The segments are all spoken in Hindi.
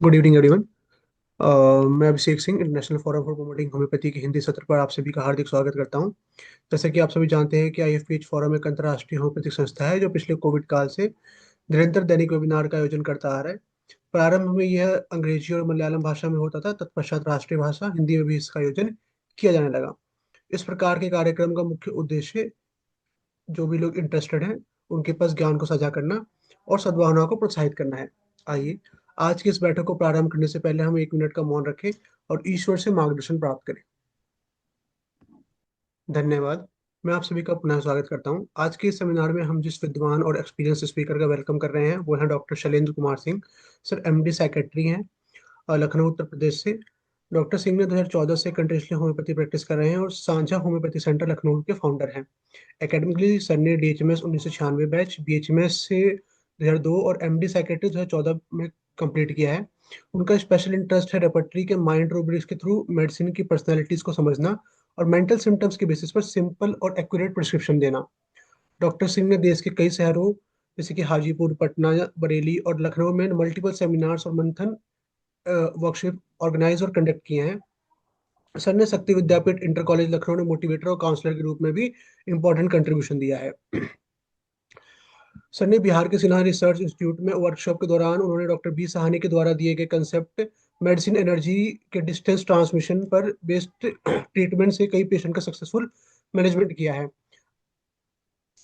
Good evening everyone. मैं Abhishek Singh International Forum for Promoting Homeopathy के हिंदी सत्र पर आप सभी का हार्दिक स्वागत करता हूं। जैसा कि आप सभी जानते हैं कि आईएफपीएच फोरम एक अंतर्राष्ट्रीय होम्योपैथिक संस्था है जो पिछले कोविड काल से निरंतर दैनिक वेबिनार का आयोजन करता आ रहा है। प्रारंभ में यह अंग्रेजी और मलयालम भाषा में होता था, तत्पश्चात राष्ट्रीय भाषा हिंदी में भी इसका आयोजन किया जाने लगा। इस प्रकार के कार्यक्रम का मुख्य उद्देश्य जो भी लोग इंटरेस्टेड हैं उनके पास ज्ञान को साझा करना और सद्भावना को प्रोत्साहित करना है। आइए आज की इस बैठक को प्रारंभ करने से पहले हम 1 मिनट का मौन रखें और ईश्वर से मार्गदर्शन प्राप्त करें। धन्यवाद। मैं आप सभी का पुनः स्वागत करता हूं। आज के इस सेमिनार में हम जिस विद्वान और एक्सपीरियंस स्पीकर का वेलकम कर रहे हैं वो है doctor Shailendra Kumar Singh. Sir MD secretary हैं लखनऊ उत्तर प्रदेश से। डॉक्टर सिंह ने 2014 से कंटिन्यूअसली होम्योपैथी प्रैक्टिस कर रहे हैं और सांझा होम्योपैथी सेंटर लखनऊ के फाउंडर हैं। एकेडमिकली सर ने डीएचएमएस 1996 बैच, बीएचएमएस से 2002 और एमडी सेक्रेटरी 2014 में कंप्लीट किया है। उनका स्पेशल इंटरेस्ट है रेपर्टरी के माइंड रूब्रिक्स के थ्रू मेडिसिन की पर्सनैलिटीज को समझना और मेंटल सिम्टम्स के बेसिस पर सिंपल और एक्यूरेट प्रिस्क्रिप्शन देना। डॉक्टर सिंह ने देश के कई शहरों जैसे कि हाजीपुर, पटना, बरेली और लखनऊ में मल्टीपल सेमिनार्स और मंथन वर्कशॉप ऑर्गेनाइज और कंडक्ट किए हैं। सर ने शक्ति विद्यापीठ इंटर कॉलेज लखनऊ में मोटिवेटर और काउंसलर के रूप में भी इंपॉर्टेंट कंट्रीब्यूशन दिया है। सर ने बिहार के सिन्हा रिसर्च इंस्टीट्यूट में वर्कशॉप के दौरान उन्होंने डॉक्टर बी सहानी के द्वारा दिए गए कंसेप्ट मेडिसिन एनर्जी के डिस्टेंस ट्रांसमिशन पर बेस्ड ट्रीटमेंट से कई पेशेंट का सक्सेसफुल मैनेजमेंट किया है।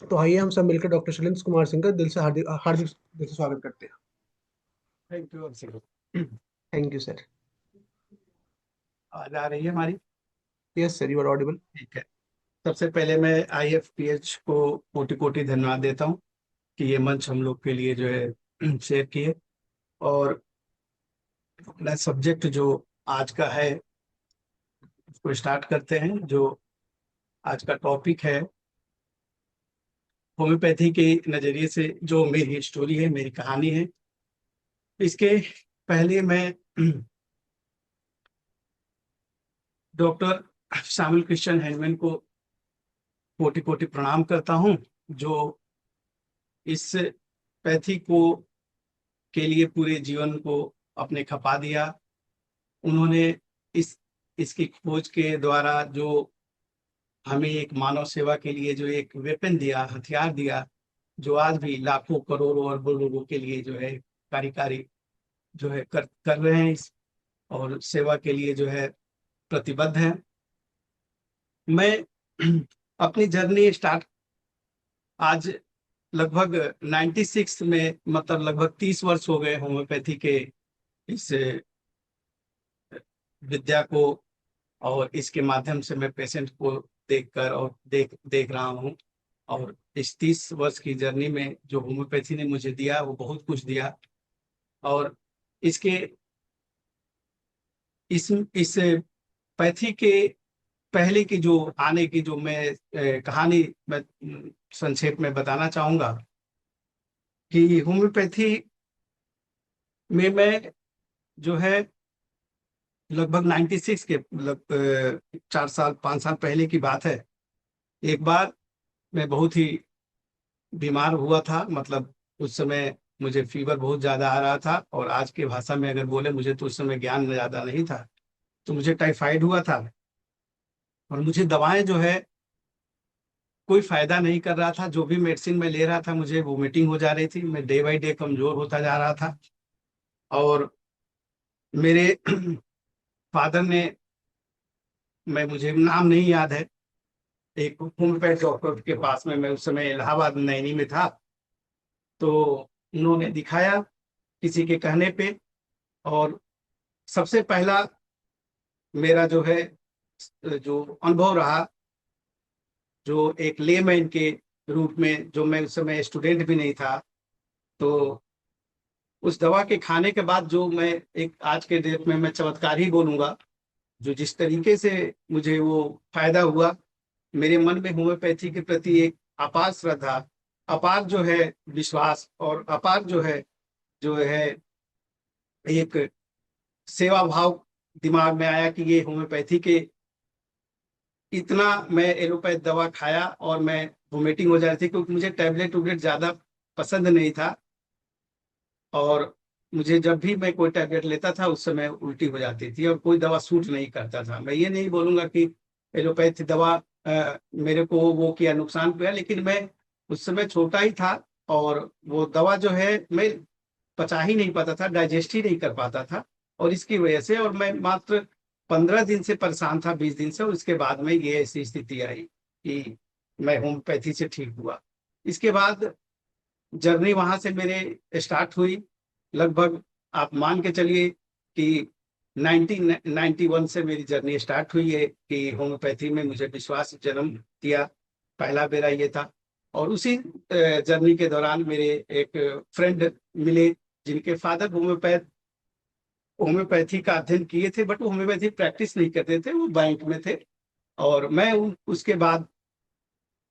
तो आइए हम सब मिलकर डॉक्टर शैलेंद्र कुमार सिंह का दिल से हार्दिक हार्दिक दिल से स्वागत करते हैं। Thank you Abhishek. Thank you sir. आज आ रही है हमारी। Yes sir, you are audible. ठीक है। सबसे पहले मैं आईएफपीएच को कोटि कोटि धन्यवाद देता हूँ कि ये मंच हम लोग के लिए जो है शेयर किए। और अपना सब्जेक्ट जो आज का है उसको स्टार्ट करते हैं। जो आज का टॉपिक है होम्योपैथी के नज़रिए से जो मेरी स्टोरी है, मेरी कहानी है। इसके पहले मैं डॉक्टर शामिल क्रिश्चियन हैंडमैन को कोटि कोटि प्रणाम करता हूँ, जो इस पैथी को के लिए पूरे जीवन को अपने खपा दिया। उन्होंने इस इसकी खोज के द्वारा जो हमें एक मानव सेवा के लिए जो एक वेपन दिया, हथियार दिया, जो आज भी लाखों करोड़ों अरबों लोगों के लिए जो है कार्यकारी जो है कर रहे हैं इस और सेवा के लिए जो है प्रतिबद्ध है। मैं अपनी जर्नी स्टार्ट आज लगभग 96 में, मतलब लगभग 30 वर्ष हो गए होम्योपैथी के इस विद्या को, और इसके माध्यम से मैं पेशेंट को देखकर और देख देख रहा हूँ। और इस 30 वर्ष की जर्नी में जो होम्योपैथी ने मुझे दिया वो बहुत कुछ दिया। और इसके इस पैथी के पहले की जो आने की जो मैं कहानी मैं संक्षेप में बताना चाहूंगा कि होम्योपैथी में मैं जो है लगभग 96 के 4 साल 5 साल पहले की बात है। एक बार मैं बहुत ही बीमार हुआ था, मतलब उस समय मुझे फीवर बहुत ज्यादा आ रहा था, और आज की भाषा में अगर बोले, मुझे तो उस समय ज्ञान ज्यादा नहीं था। तो मुझे टाइफाइड हुआ था और मुझे दवाएं जो है कोई फायदा नहीं कर रहा था। जो भी मेडिसिन मैं ले रहा था मुझे वोमिटिंग हो जा रही थी। मैं डे बाई डे कमजोर होता जा रहा था। और मेरे फादर ने, मैं मुझे नाम नहीं याद है, एक होम्योपैथ डॉक्टर के पास में, मैं उस समय इलाहाबाद नैनी में था, तो उन्होंने दिखाया किसी के कहने पे। और सबसे पहला मेरा जो है जो अनुभव रहा, जो एक लेमैन के रूप में, जो मैं उस समय स्टूडेंट भी नहीं था, तो उस दवा के खाने के बाद जो मैं एक आज के डेट में मैं चमत्कार ही बोलूंगा, जो जिस तरीके से मुझे वो फायदा हुआ, मेरे मन में होम्योपैथी के प्रति एक अपार श्रद्धा, अपार जो है विश्वास, और अपार जो है एक सेवा भाव दिमाग में आया कि ये होम्योपैथी के, इतना मैं एलोपैथ दवा खाया और मैं वोमिटिंग हो जा रही थी, क्योंकि मुझे टैबलेट टूबलेट ज्यादा पसंद नहीं था। और मुझे जब भी मैं कोई टैबलेट लेता था उस समय उल्टी हो जाती थी और कोई दवा सूट नहीं करता था। मैं ये नहीं बोलूंगा कि एलोपैथी दवा मेरे को वो किया, नुकसान किया, लेकिन मैं उस समय छोटा ही था और वो दवा जो है मैं पचा ही नहीं पाता था, डाइजेस्ट ही नहीं कर पाता था। और इसकी वजह से, और मैं मात्र 15 दिन से परेशान था, 20 दिन से, और इसके बाद में ये ऐसी स्थिति आई कि मैं होम्योपैथी से ठीक हुआ। इसके बाद जर्नी वहां से मेरे स्टार्ट हुई। लगभग आप मान के चलिए कि 1991 से मेरी जर्नी स्टार्ट हुई है कि होम्योपैथी में मुझे विश्वास जन्म दिया, पहला मेरा ये था। और उसी जर्नी के दौरान मेरे एक फ्रेंड मिले जिनके फादर होम्योपैथी का अध्ययन किए थे, बट वो होम्योपैथी प्रैक्टिस नहीं करते थे, वो बैंक में थे। और मैं उसके बाद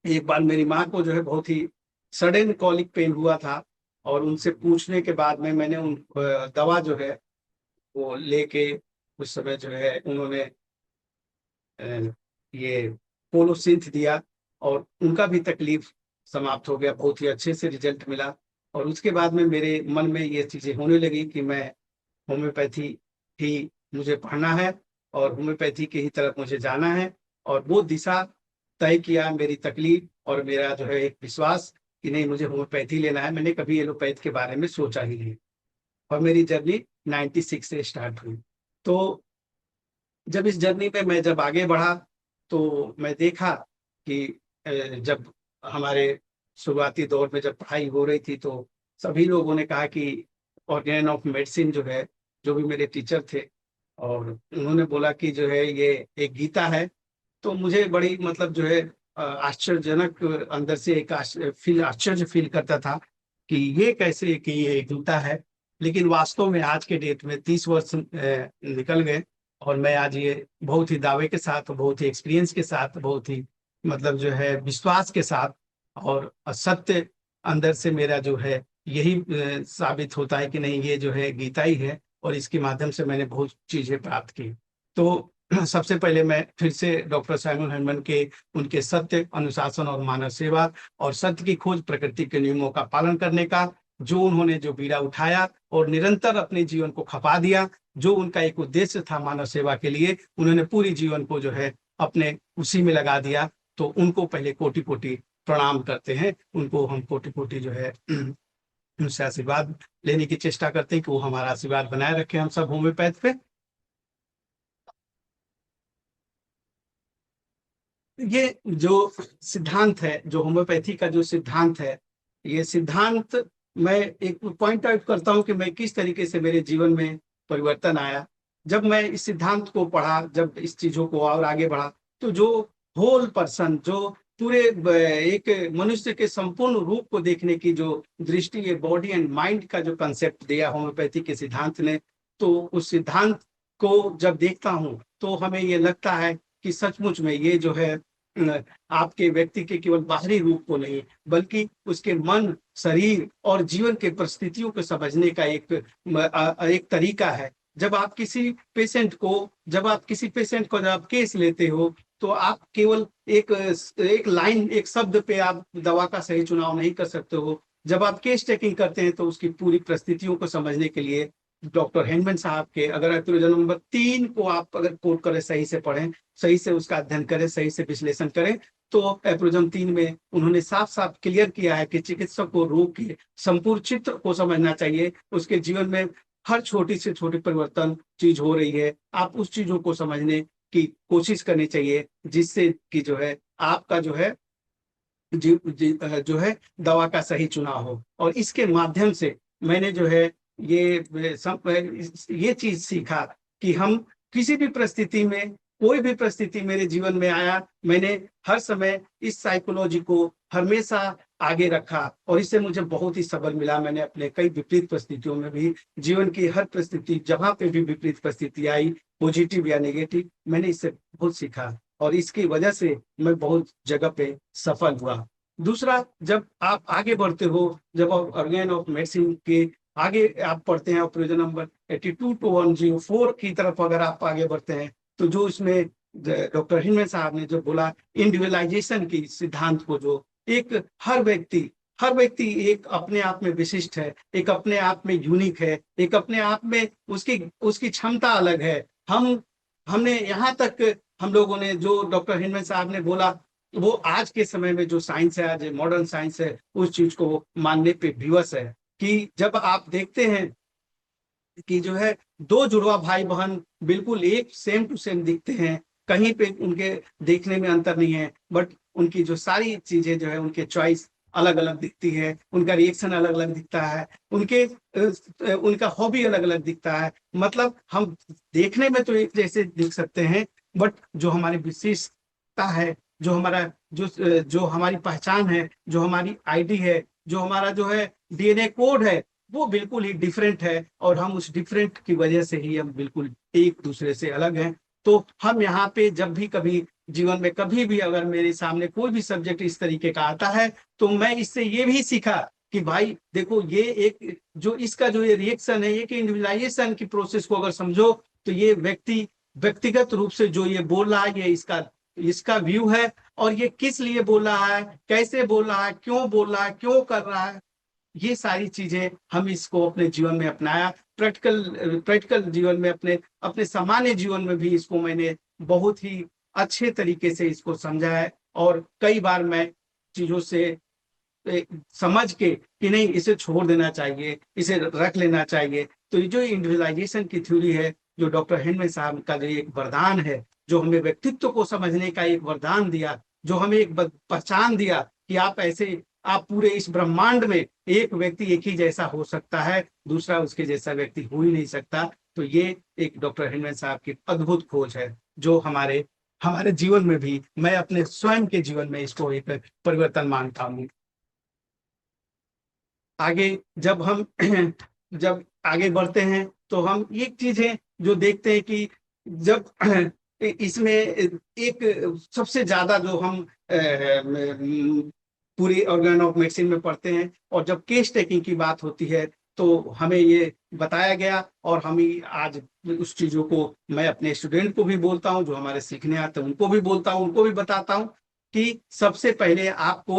एक बार मेरी माँ को जो है बहुत ही सडन कॉलिक पेन हुआ था, और उनसे पूछने के बाद में मैंने उन दवा जो है वो लेके, उस समय जो है उन्होंने ये पोलोसिंथ दिया और उनका भी तकलीफ समाप्त हो गया, बहुत ही अच्छे से रिजल्ट मिला। और उसके बाद में मेरे मन में ये चीजें होने लगी कि मैं होम्योपैथी ही मुझे पढ़ना है और होम्योपैथी की ही तरफ मुझे जाना है। और वो दिशा तय किया मेरी तकलीफ और मेरा जो है एक विश्वास कि नहीं, मुझे होम्योपैथी लेना है। मैंने कभी एलोपैथ के बारे में सोचा ही नहीं। और मेरी जर्नी 96 से स्टार्ट हुई। तो जब इस जर्नी में मैं जब आगे बढ़ा तो मैं देखा कि जब हमारे शुरुआती दौर में जब पढ़ाई हो रही थी तो सभी लोगों ने कहा कि ऑर्गेन ऑफ मेडिसिन जो है, जो भी मेरे टीचर थे, और उन्होंने बोला कि जो है ये एक गीता है। तो मुझे बड़ी मतलब जो है आश्चर्यजनक अंदर से एक आश्चर्य फील करता था कि ये कैसे कि ये गीता है। लेकिन वास्तव में आज के डेट में 30 वर्ष निकल गए और मैं आज ये बहुत ही दावे के साथ, बहुत ही एक्सपीरियंस के साथ, बहुत ही मतलब जो है विश्वास के साथ और सत्य अंदर से मेरा जो है यही साबित होता है कि नहीं, ये जो है गीता ही है और इसके माध्यम से मैंने बहुत चीजें प्राप्त की। तो सबसे पहले मैं फिर से डॉक्टर साइमन हेनमन के उनके सत्य, अनुशासन और मानव सेवा और सत्य की खोज, प्रकृति के नियमों का पालन करने का जो उन्होंने जो बीड़ा उठाया और निरंतर अपने जीवन को खपा दिया, जो उनका एक उद्देश्य था मानव सेवा के लिए, उन्होंने पूरी जीवन को जो है अपने उसी में लगा दिया। तो उनको पहले कोटि कोटि प्रणाम करते हैं। उनको हम कोटि कोटि जो है उनसे आशीर्वाद लेने की चेष्टा करते हैं कि वो हमारा आशीर्वाद बनाए रखे हम सब होम्योपैथ पे। ये जो सिद्धांत है, जो होम्योपैथी का जो सिद्धांत है, ये सिद्धांत मैं एक पॉइंट आउट करता हूं कि मैं किस तरीके से मेरे जीवन में परिवर्तन आया जब मैं इस सिद्धांत को पढ़ा, जब इस चीजों को और आगे बढ़ा। तो जो होल पर्सन, जो पूरे एक मनुष्य के संपूर्ण रूप को देखने की जो दृष्टि है, बॉडी एंड माइंड का जो कंसेप्ट दिया होम्योपैथी के सिद्धांत ने, तो उस सिद्धांत को जब देखता हूं तो हमें ये लगता है कि सचमुच में ये जो है आपके व्यक्ति के केवल बाहरी रूप को नहीं, बल्कि उसके मन, शरीर और जीवन के परिस्थितियों को समझने का एक तरीका है। जब आप केस लेते हो तो आप केवल एक लाइन, एक शब्द पे आप दवा का सही चुनाव नहीं कर सकते हो। जब आप केस टेकिंग करते हैं तो उसकी पूरी परिस्थितियों को समझने के लिए डॉक्टर हेनमन साहब के अगर एपिरोजन नंबर 3 को आप अगर कोट करें, सही से पढ़ें, सही से उसका अध्ययन करें, सही से विश्लेषण करें, तो एपिरोजन 3 में उन्होंने साफ साफ क्लियर किया है कि चिकित्सक को रोग के संपूर्ण चित्र को समझना चाहिए। उसके जीवन में हर छोटी से छोटी परिवर्तन चीज हो रही है, आप उस चीजों को समझने की कोशिश करनी चाहिए, जिससे कि जो है आपका जो है जो है दवा का सही चुनाव हो। और इसके माध्यम से मैंने जो है ये चीज सीखा कि हम किसी भी परिस्थिति में, कोई भी परिस्थिति मेरे जीवन में आया, मैंने हर समय इस साइकोलॉजी को हमेशा आगे रखा और इससे मुझे बहुत ही सबल मिला। मैंने अपने कई विपरीत परिस्थितियों में भी, जीवन की हर परिस्थिति, जहां पे भी विपरीत परिस्थिति आई, पॉजिटिव या नेगेटिव, मैंने इससे बहुत सीखा और इसकी वजह से मैं बहुत जगह पे सफल हुआ। दूसरा, जब आप आगे बढ़ते हो, जब आप ऑर्गेन ऑफ मेडिसिन के आगे आप पढ़ते हैं, ऑपरेशन नंबर 82 to 104 की तरफ अगर आप आगे बढ़ते हैं, तो जो इसमें डॉक्टर हिमन साहब ने जो बोला, इंडिविजुअलाइजेशन की सिद्धांत को, जो एक हर व्यक्ति, हर व्यक्ति एक अपने आप में विशिष्ट है, एक अपने आप में यूनिक है, एक अपने आप में उसकी उसकी क्षमता अलग है। हमने यहाँ तक, हम लोगों ने जो डॉक्टर हिंदमैन साहब ने बोला, वो आज के समय में जो साइंस है, आज मॉडर्न साइंस है, उस चीज को मानने पे विवश है। कि जब आप देखते हैं कि जो है दो जुड़वा भाई बहन बिल्कुल एक सेम टू सेम दिखते हैं, कहीं पे उनके देखने में अंतर नहीं है, बट उनकी जो सारी चीजें जो है, उनके चॉइस अलग अलग दिखती है, उनका रिएक्शन अलग अलग दिखता है, उनका हॉबी अलग अलग दिखता है। मतलब हम देखने में तो एक जैसे दिख सकते हैं, बट जो हमारी विशेषता है, जो हमारा जो हमारी पहचान है, जो हमारी आईडी है, जो हमारा जो है डीएनए कोड है, वो बिल्कुल ही डिफरेंट है। और हम उस डिफरेंट की वजह से ही हम बिल्कुल एक दूसरे से अलग हैं। तो हम यहाँ पे जब भी कभी जीवन में कभी भी अगर मेरे सामने कोई भी सब्जेक्ट इस तरीके का आता है, तो मैं इससे ये भी सीखा कि भाई देखो, ये एक जो इसका जो ये रिएक्शन है, ये कि इंडिविजुअलाइजेशन की प्रोसेस को अगर समझो, तो ये व्यक्तिगत रूप से जो ये बोल रहा है, ये इसका इसका व्यू है, और ये किस लिए बोल रहा है, कैसे बोल रहा है, क्यों बोल रहा है, क्यों कर रहा है, ये सारी चीजें हम इसको अपने जीवन में अपनाया। प्रैक्टिकल प्रैक्टिकल जीवन में, अपने अपने सामान्य जीवन में भी इसको मैंने बहुत ही अच्छे तरीके से इसको समझा है। और कई बार मैं चीजों से समझ के कि नहीं, इसे छोड़ देना चाहिए, इसे रख लेना चाहिए। तो ये जो इंडिविजुअलाइजेशन की थ्योरी है, जो डॉक्टर हेनमैन साहब का जो एक वरदान है, जो हमें व्यक्तित्व को समझने का एक वरदान दिया, जो हमें एक पहचान दिया कि आप पूरे इस ब्रह्मांड में एक व्यक्ति एक ही जैसा हो सकता है, दूसरा उसके जैसा व्यक्ति हो ही नहीं सकता। तो ये एक डॉक्टर हेनमैन साहब की अद्भुत खोज है, जो हमारे हमारे जीवन में भी, मैं अपने स्वयं के जीवन में इसको एक परिवर्तन मानता हूँ। आगे जब हम जब आगे बढ़ते हैं, तो हम एक चीज है जो देखते हैं कि जब इसमें एक सबसे ज्यादा जो हम पूरे ऑर्गेन ऑफ मेडिसिन में पढ़ते हैं, और जब केस टेकिंग की बात होती है, तो हमें ये बताया गया, और हम ही आज उस चीजों को मैं अपने स्टूडेंट को भी बोलता हूँ, जो हमारे सीखने आते हैं उनको भी बोलता हूँ, उनको भी बताता हूँ कि सबसे पहले आप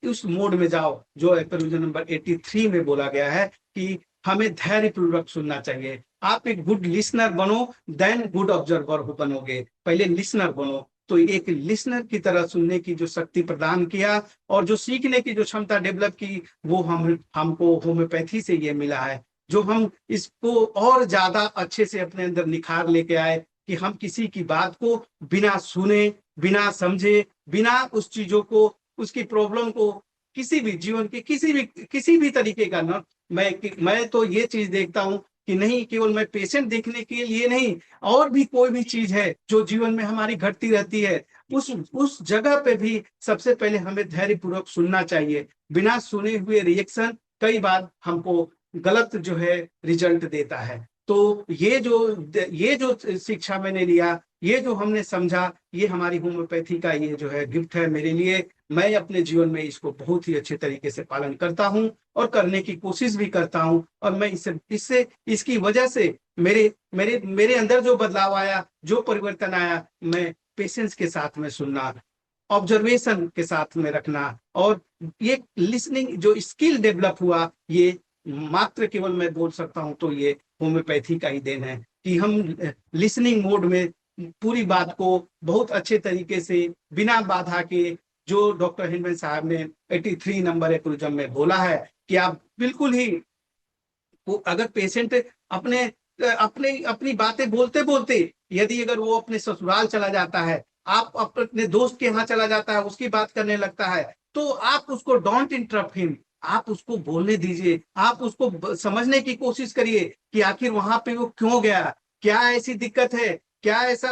उस मोड में जाओ जो प्रोविजन नंबर 83 में बोला गया है, कि हमें धैर्य पूर्वक सुनना चाहिए। आप एक गुड लिसनर बनो, देन गुड ऑब्जर्वर हो बनोगे। पहले लिसनर बनो। तो एक लिसनर की तरह सुनने की जो शक्ति प्रदान किया, और जो सीखने की जो क्षमता डेवलप की, वो हमको होम्योपैथी से ये मिला है। जो हम इसको और ज्यादा अच्छे से अपने अंदर निखार लेके आए, कि हम किसी की बात को बिना सुने, बिना समझे, बिना उस चीजों को, उसकी प्रॉब्लम को, किसी भी जीवन के किसी भी तरीके का ना, मैं तो ये चीज देखता हूँ कि नहीं, केवल मैं पेशेंट देखने के लिए नहीं, और भी कोई भी चीज है जो जीवन में हमारी घटती रहती है, उस जगह पे भी सबसे पहले हमें धैर्य पूर्वक सुनना चाहिए। बिना सुने हुए रिएक्शन कई बार हमको गलत जो है रिजल्ट देता है। तो ये जो शिक्षा मैंने लिया, ये जो हमने समझा, ये हमारी होम्योपैथी का ये जो है गिफ्ट है मेरे लिए। मैं अपने जीवन में इसको बहुत ही अच्छे तरीके से पालन करता हूँ, और करने की कोशिश भी करता हूँ। और मैं इससे इससे इसकी वजह से मेरे मेरे मेरे अंदर जो बदलाव आया, जो परिवर्तन आया, मैं पेशेंस के साथ में सुनना, ऑब्जर्वेशन के साथ में रखना, और ये लिसनिंग जो स्किल डेवलप हुआ, ये मात्र केवल मैं बोल सकता हूँ तो ये होम्योपैथी का ही देन है, कि हम लिसनिंग मोड में पूरी बात को बहुत अच्छे तरीके से, बिना बाधा के, जो डॉक्टर हिंदमैन साहब ने 83 नंबर एल्गोरिथम में बोला है, कि आप बिल्कुल ही, वो अगर पेशेंट अपने अपने अपनी बातें बोलते बोलते, यदि अगर वो अपने ससुराल चला जाता है, आप अपने दोस्त के यहाँ चला जाता है, उसकी बात करने लगता है, तो आप उसको डोंट इंटरप्ट हिम, आप उसको बोलने दीजिए। आप उसको समझने की कोशिश करिए कि आखिर वहां पे वो क्यों गया, क्या ऐसी दिक्कत है, क्या ऐसा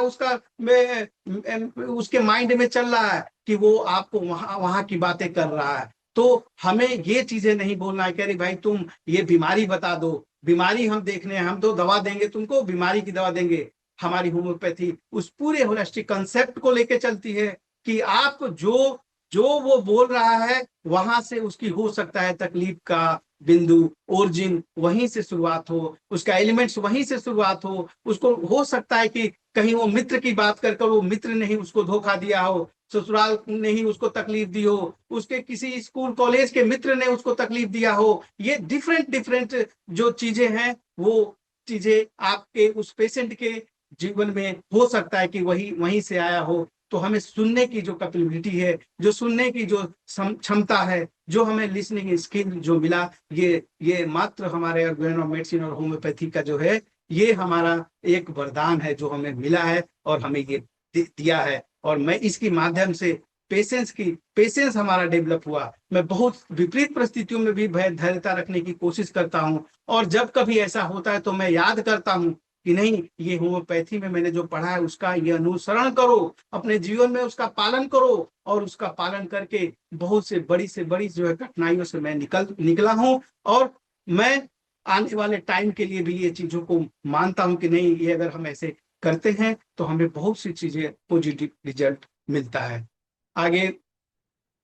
उसके माइंड में चल रहा है कि वो आपको वहां वहां की बातें कर रहा है। तो हमें ये चीजें नहीं बोलना है कि अरे भाई तुम ये बीमारी बता दो, बीमारी हम देखने हैं, हम तो दवा देंगे तुमको, बीमारी की दवा देंगे। हमारी होम्योपैथी उस पूरे होलिस्टिक कंसेप्ट को लेके चलती है, कि आप जो जो वो बोल रहा है, वहां से उसकी हो सकता है तकलीफ का बिंदु, ओरिजिन वहीं से शुरुआत हो, उसका एलिमेंट्स वहीं से शुरुआत हो, उसको हो सकता है कि कहीं वो मित्र की बात कर कर वो मित्र ने ही उसको धोखा दिया हो, ससुराल ने ही उसको तकलीफ दी हो, उसके किसी स्कूल कॉलेज के मित्र ने उसको तकलीफ दिया हो। ये डिफरेंट डिफरेंट जो चीजें हैं, वो चीजें आपके उस पेशेंट के जीवन में हो सकता है कि वही वहीं से आया हो। तो हमें सुनने की जो कैपेबिलिटी है, जो सुनने की जो क्षमता है, जो हमें लिसनिंग स्किल जो मिला, ये मात्र हमारे ऑर्गेनो मेडिसिन और होम्योपैथी का जो है, ये हमारा एक वरदान है जो हमें मिला है और हमें ये दिया है। और मैं इसके माध्यम से पेशेंस हमारा डेवलप हुआ। मैं बहुत विपरीत परिस्थितियों में भी धैर्यता रखने की कोशिश करता हूँ, और जब कभी ऐसा होता है तो मैं याद करता हूँ कि नहीं, ये होम्योपैथी में मैंने जो पढ़ा है उसका ये अनुसरण करो, अपने जीवन में उसका पालन करो, और उसका पालन करके बहुत से बड़ी जो है कठिनाइयों से मैं निकला हूँ। और मैं आने वाले टाइम के लिए भी ये चीजों को मानता हूं कि नहीं, ये अगर हम ऐसे करते हैं तो हमें बहुत सी चीजें पॉजिटिव रिजल्ट मिलता है। आगे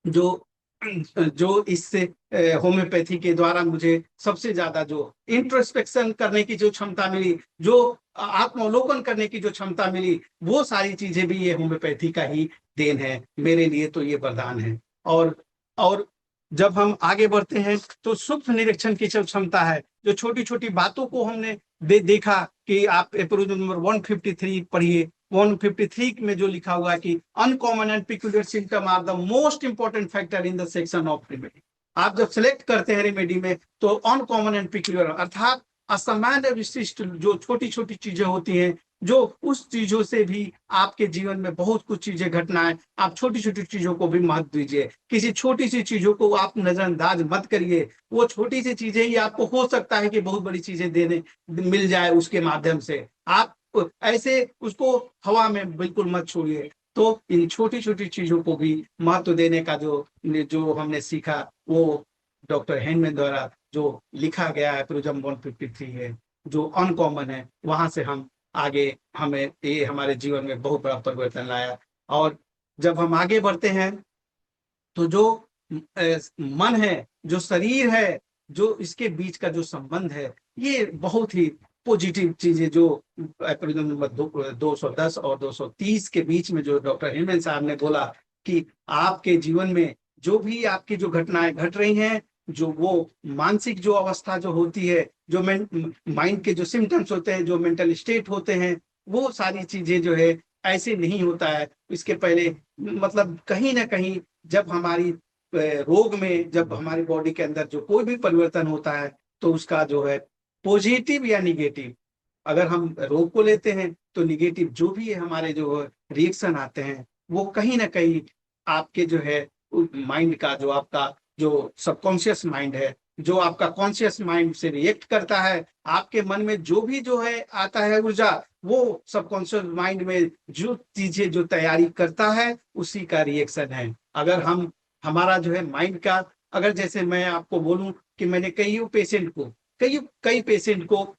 जो जो इससे होम्योपैथी के द्वारा मुझे सबसे ज्यादा जो इंट्रोस्पेक्शन करने की जो क्षमता मिली, जो आत्मावलोकन करने की जो क्षमता मिली, वो सारी चीजें भी ये होम्योपैथी का ही देन है। मेरे लिए तो ये वरदान है। और जब हम आगे बढ़ते हैं तो सूक्ष्म निरीक्षण की जो क्षमता है, जो छोटी छोटी बातों को हमने देखा कि आप एप्रोच नंबर 153 पढ़िए। 153 में जो लिखा हुआ है कि uncommon and peculiar symptom are the most important factor in the section of remedy. आप जब सेलेक्ट करते हैं रेमेडी में तो अनकॉमन एंड पिक्यूलियर अर्थात असामान्य विशिष्ट जो छोटी छोटी चीजें होती हैं, जो उस चीजों से भी आपके जीवन में बहुत कुछ चीजें घटना है, आप छोटी छोटी चीजों को भी महत्व दीजिए। किसी छोटी सी चीजों को आप नजरअंदाज मत करिए। वो छोटी सी चीजें ही आपको हो सकता है कि बहुत बड़ी चीजें देने मिल जाए उसके माध्यम से। आप ऐसे उसको हवा में बिल्कुल मत छोड़िए। तो इन छोटी छोटी चीजों को भी महत्व देने का जो जो हमने सीखा, वो डॉक्टर हेनमैन द्वारा जो लिखा गया है प्रोजम 153 है, जो अनकॉमन है, वहां से हम आगे हमें ये हमारे जीवन में बहुत बड़ा परिवर्तन लाया। और जब हम आगे बढ़ते हैं तो जो मन है, जो शरीर है, जो इसके बीच का जो संबंध है, ये बहुत ही पॉजिटिव चीजें जो एल्गोरिथम नंबर 210 और 230 के बीच में जो डॉक्टर हेमंत साहब ने बोला कि आपके जीवन में जो भी आपकी जो घटनाएं घट रही हैं, जो वो मानसिक जो अवस्था जो होती है, जो माइंड के जो सिम्टम्स होते हैं, जो मेंटल स्टेट होते हैं, वो सारी चीजें जो है ऐसे नहीं होता है। इसके पहले मतलब कहीं ना कहीं जब हमारी रोग में, जब हमारी बॉडी के अंदर जो कोई भी परिवर्तन होता है तो उसका जो है पॉजिटिव या निगेटिव, अगर हम रोग को लेते हैं तो निगेटिव जो भी है हमारे जो रिएक्शन आते हैं, वो कहीं ना कहीं आपके जो है माइंड का, जो आपका जो सबकॉन्शियस माइंड है, जो आपका कॉन्शियस माइंड से रिएक्ट करता है, आपके मन में जो भी जो है आता है ऊर्जा, वो सबकॉन्शियस माइंड में जो चीजें जो तैयारी करता है उसी का रिएक्शन है। अगर हम हमारा जो है माइंड का, अगर जैसे मैं आपको बोलूं कि मैंने कई पेशेंट को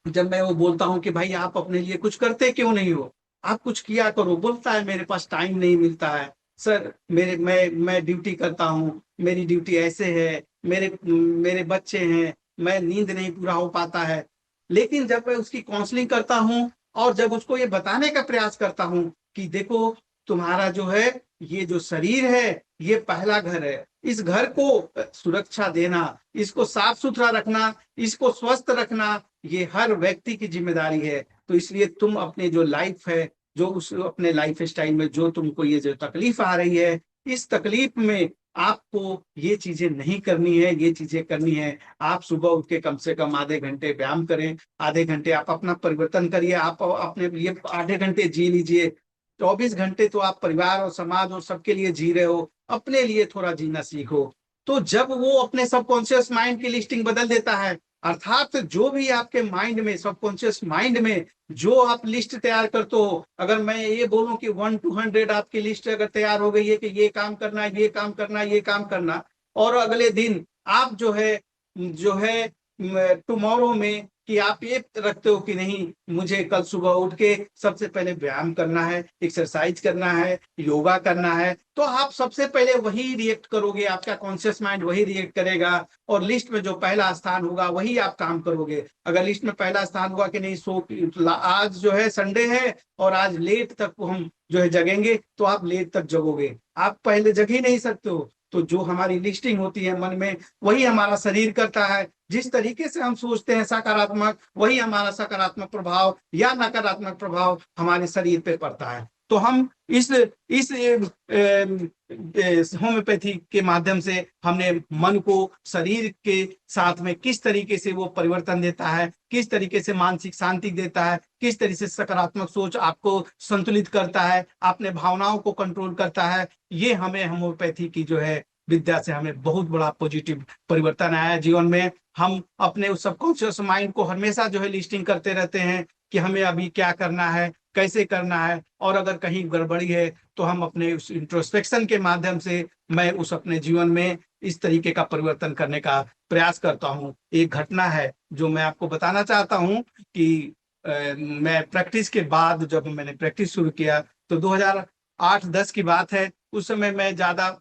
जब मैं वो बोलता हूँ कि भाई आप अपने लिए कुछ करते क्यों नहीं हो, आप कुछ किया करो, बोलता है मेरे पास टाइम नहीं मिलता है सर, मैं ड्यूटी करता हूँ, मेरी ड्यूटी ऐसे है, मेरे मेरे बच्चे हैं, मैं नींद नहीं पूरा हो पाता है। लेकिन जब मैं उसकी काउंसलिंग करता हूँ और जब उसको ये बताने का प्रयास करता हूँ कि देखो, तुम्हारा जो है ये जो शरीर है ये पहला घर है, इस घर को सुरक्षा देना, इसको साफ सुथरा रखना, इसको स्वस्थ रखना, ये हर व्यक्ति की जिम्मेदारी है। तो इसलिए तुम अपने जो लाइफ है, जो उस अपने लाइफ स्टाइल में जो तुमको ये जो तकलीफ आ रही है, इस तकलीफ में आपको ये चीजें नहीं करनी है, ये चीजें करनी है। आप सुबह उठ के कम से कम आधे घंटे व्यायाम करें, आधे घंटे आप अपना परिवर्तन करिए, आप अपने लिए आधे घंटे जी लीजिए। 24 घंटे तो आप परिवार और समाज और सबके लिए जी रहे हो, अपने लिए थोड़ा जीना सीखो। तो जब वो अपने सबकॉन्शियस माइंड की लिस्टिंग बदल देता है, अर्थात जो भी आपके माइंड में, सबकॉन्शियस माइंड में जो आप लिस्ट तैयार करते हो, अगर मैं ये बोलूं कि 1 to 100 आपकी लिस्ट अगर तैयार हो गई है कि ये काम करना, ये काम करना, ये काम करना, और अगले दिन आप जो है टुमारो में कि आप ये रखते हो कि नहीं, मुझे कल सुबह उठ के सबसे पहले व्यायाम करना है, एक्सरसाइज करना है, योगा करना है, तो आप सबसे पहले वही रिएक्ट करोगे, आपका कॉन्शियस माइंड वही रिएक्ट करेगा, और लिस्ट में जो पहला स्थान होगा वही आप काम करोगे। अगर लिस्ट में पहला स्थान हुआ कि नहीं, आज जो है संडे है और आज लेट तक हम जो है जगेंगे, तो आप लेट तक जगोगे, आप पहले जग ही नहीं सकते हो। तो जो हमारी लिस्टिंग होती है मन में, वही हमारा शरीर करता है। जिस तरीके से हम सोचते हैं सकारात्मक, वही हमारा सकारात्मक प्रभाव या नकारात्मक प्रभाव हमारे शरीर पे पड़ता है। तो हम इस होम्योपैथी के माध्यम से हमने मन को शरीर के साथ में किस तरीके से वो परिवर्तन देता है, किस तरीके से मानसिक शांति देता है, किस तरीके से सकारात्मक सोच आपको संतुलित करता है, अपने भावनाओं को कंट्रोल करता है, ये हमें होम्योपैथी की जो है विद्या से हमें बहुत बड़ा पॉजिटिव परिवर्तन आया है जीवन में। हम अपने उस सबकॉन्शियस माइंड को हमेशा जो है लिस्टिंग करते रहते हैं कि हमें अभी क्या करना है, कैसे करना है, और अगर कहीं गड़बड़ी है तो हम अपने उस इंट्रोस्पेक्शन के माध्यम से मैं उस अपने जीवन में इस तरीके का परिवर्तन करने का प्रयास करता हूँ। एक घटना है जो मैं आपको बताना चाहता हूँ कि मैं प्रैक्टिस के बाद, जब मैंने प्रैक्टिस शुरू किया तो 2008-10 की बात है। उस समय मैं ज्यादा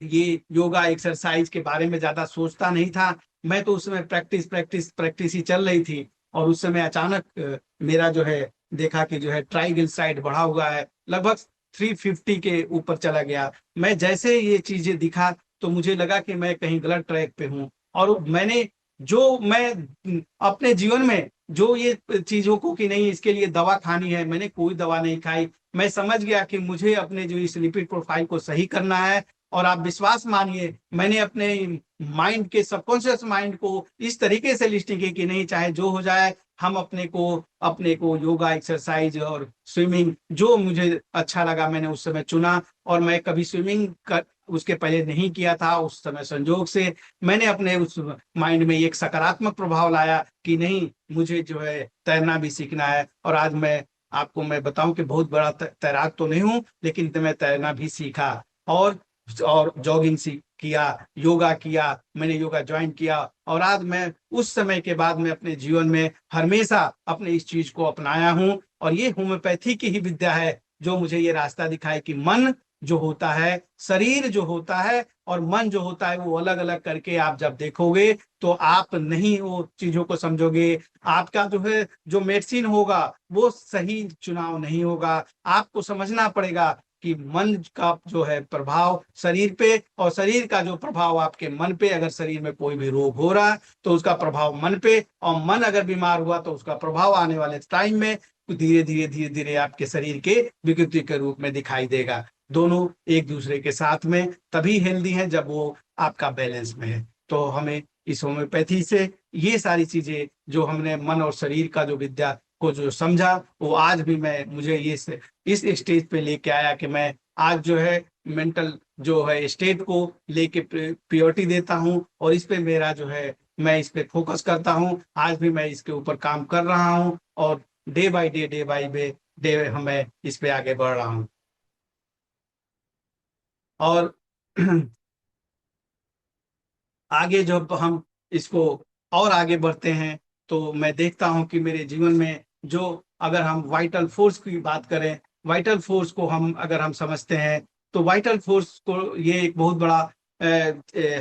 ये योगा एक्सरसाइज के बारे में ज्यादा सोचता नहीं था। मैं तो उस समय प्रैक्टिस प्रैक्टिस प्रैक्टिस ही चल रही थी, और उस समय अचानक मेरा जो है देखा कि जो है ट्राइग्लिसराइड बढ़ा हुआ है, लगभग 350 के ऊपर चला गया। मैं जैसे ये चीजें दिखा तो मुझे लगा कि मैं कहीं गलत ट्रैक पे हूँ, और मैं अपने जीवन में जो ये चीजों को कि नहीं इसके लिए दवा खानी है, मैंने कोई दवा नहीं खाई। मैं समझ गया कि मुझे अपने जो इस लिपिड प्रोफाइल को सही करना है, और आप विश्वास मानिए मैंने अपने माइंड के सबकॉन्शियस माइंड को इस तरीके से लिस्टिंग की कि नहीं, चाहे जो हो जाए, हम अपने को योगा एक्सरसाइज और स्विमिंग जो मुझे अच्छा लगा मैंने उस समय चुना। और मैं कभी स्विमिंग कर उसके पहले नहीं किया था, उस समय संजोग से मैंने अपने उस माइंड में एक सकारात्मक प्रभाव लाया कि नहीं, मुझे जो है तैरना भी सीखना है। और आज मैं बताऊं कि बहुत बड़ा तैराक तो नहीं हूं, लेकिन मैं तैरना भी सीखा, और जॉगिंग किया, योगा किया, मैंने योगा ज्वाइन किया। और आज मैं उस समय के बाद में अपने जीवन में हमेशा अपने इस चीज को अपनाया हूं। और ये होम्योपैथी की ही विद्या है जो मुझे ये रास्ता दिखाए कि मन जो होता है, शरीर जो होता है और मन जो होता है, वो अलग अलग करके आप जब देखोगे तो आप नहीं वो चीजों को समझोगे। आपका जो है जो मेडिसिन होगा वो सही चुनाव नहीं होगा। आपको समझना पड़ेगा कि मन का जो है प्रभाव शरीर पे, और शरीर का जो प्रभाव आपके मन पे, अगर शरीर में कोई भी रोग हो रहा है तो उसका प्रभाव मन पे, और मन अगर बीमार हुआ तो उसका प्रभाव आने वाले टाइम में धीरे धीरे धीरे धीरे आपके शरीर के विकृति के रूप में दिखाई देगा। दोनों एक दूसरे के साथ में तभी हेल्दी है जब वो आपका बैलेंस में है। तो हमें इस होम्योपैथी से ये सारी चीजें जो हमने मन और शरीर का जो विद्या को जो समझा, वो आज भी मुझे ये इस स्टेज पे लेके आया कि मैं आज जो है मेंटल जो है स्टेट को लेके प्रियोरिटी देता हूँ, और इस पे मेरा जो है मैं इस पे फोकस करता हूँ। आज भी मैं इसके ऊपर काम कर रहा हूँ, और डे बाय डे मैं इस पे आगे बढ़ रहा हूँ। और आगे जब हम इसको और आगे बढ़ते हैं तो मैं देखता हूं कि मेरे जीवन में जो, अगर हम वाइटल फोर्स की बात करें, वाइटल फोर्स को अगर हम समझते हैं तो वाइटल फोर्स को ये एक बहुत बड़ा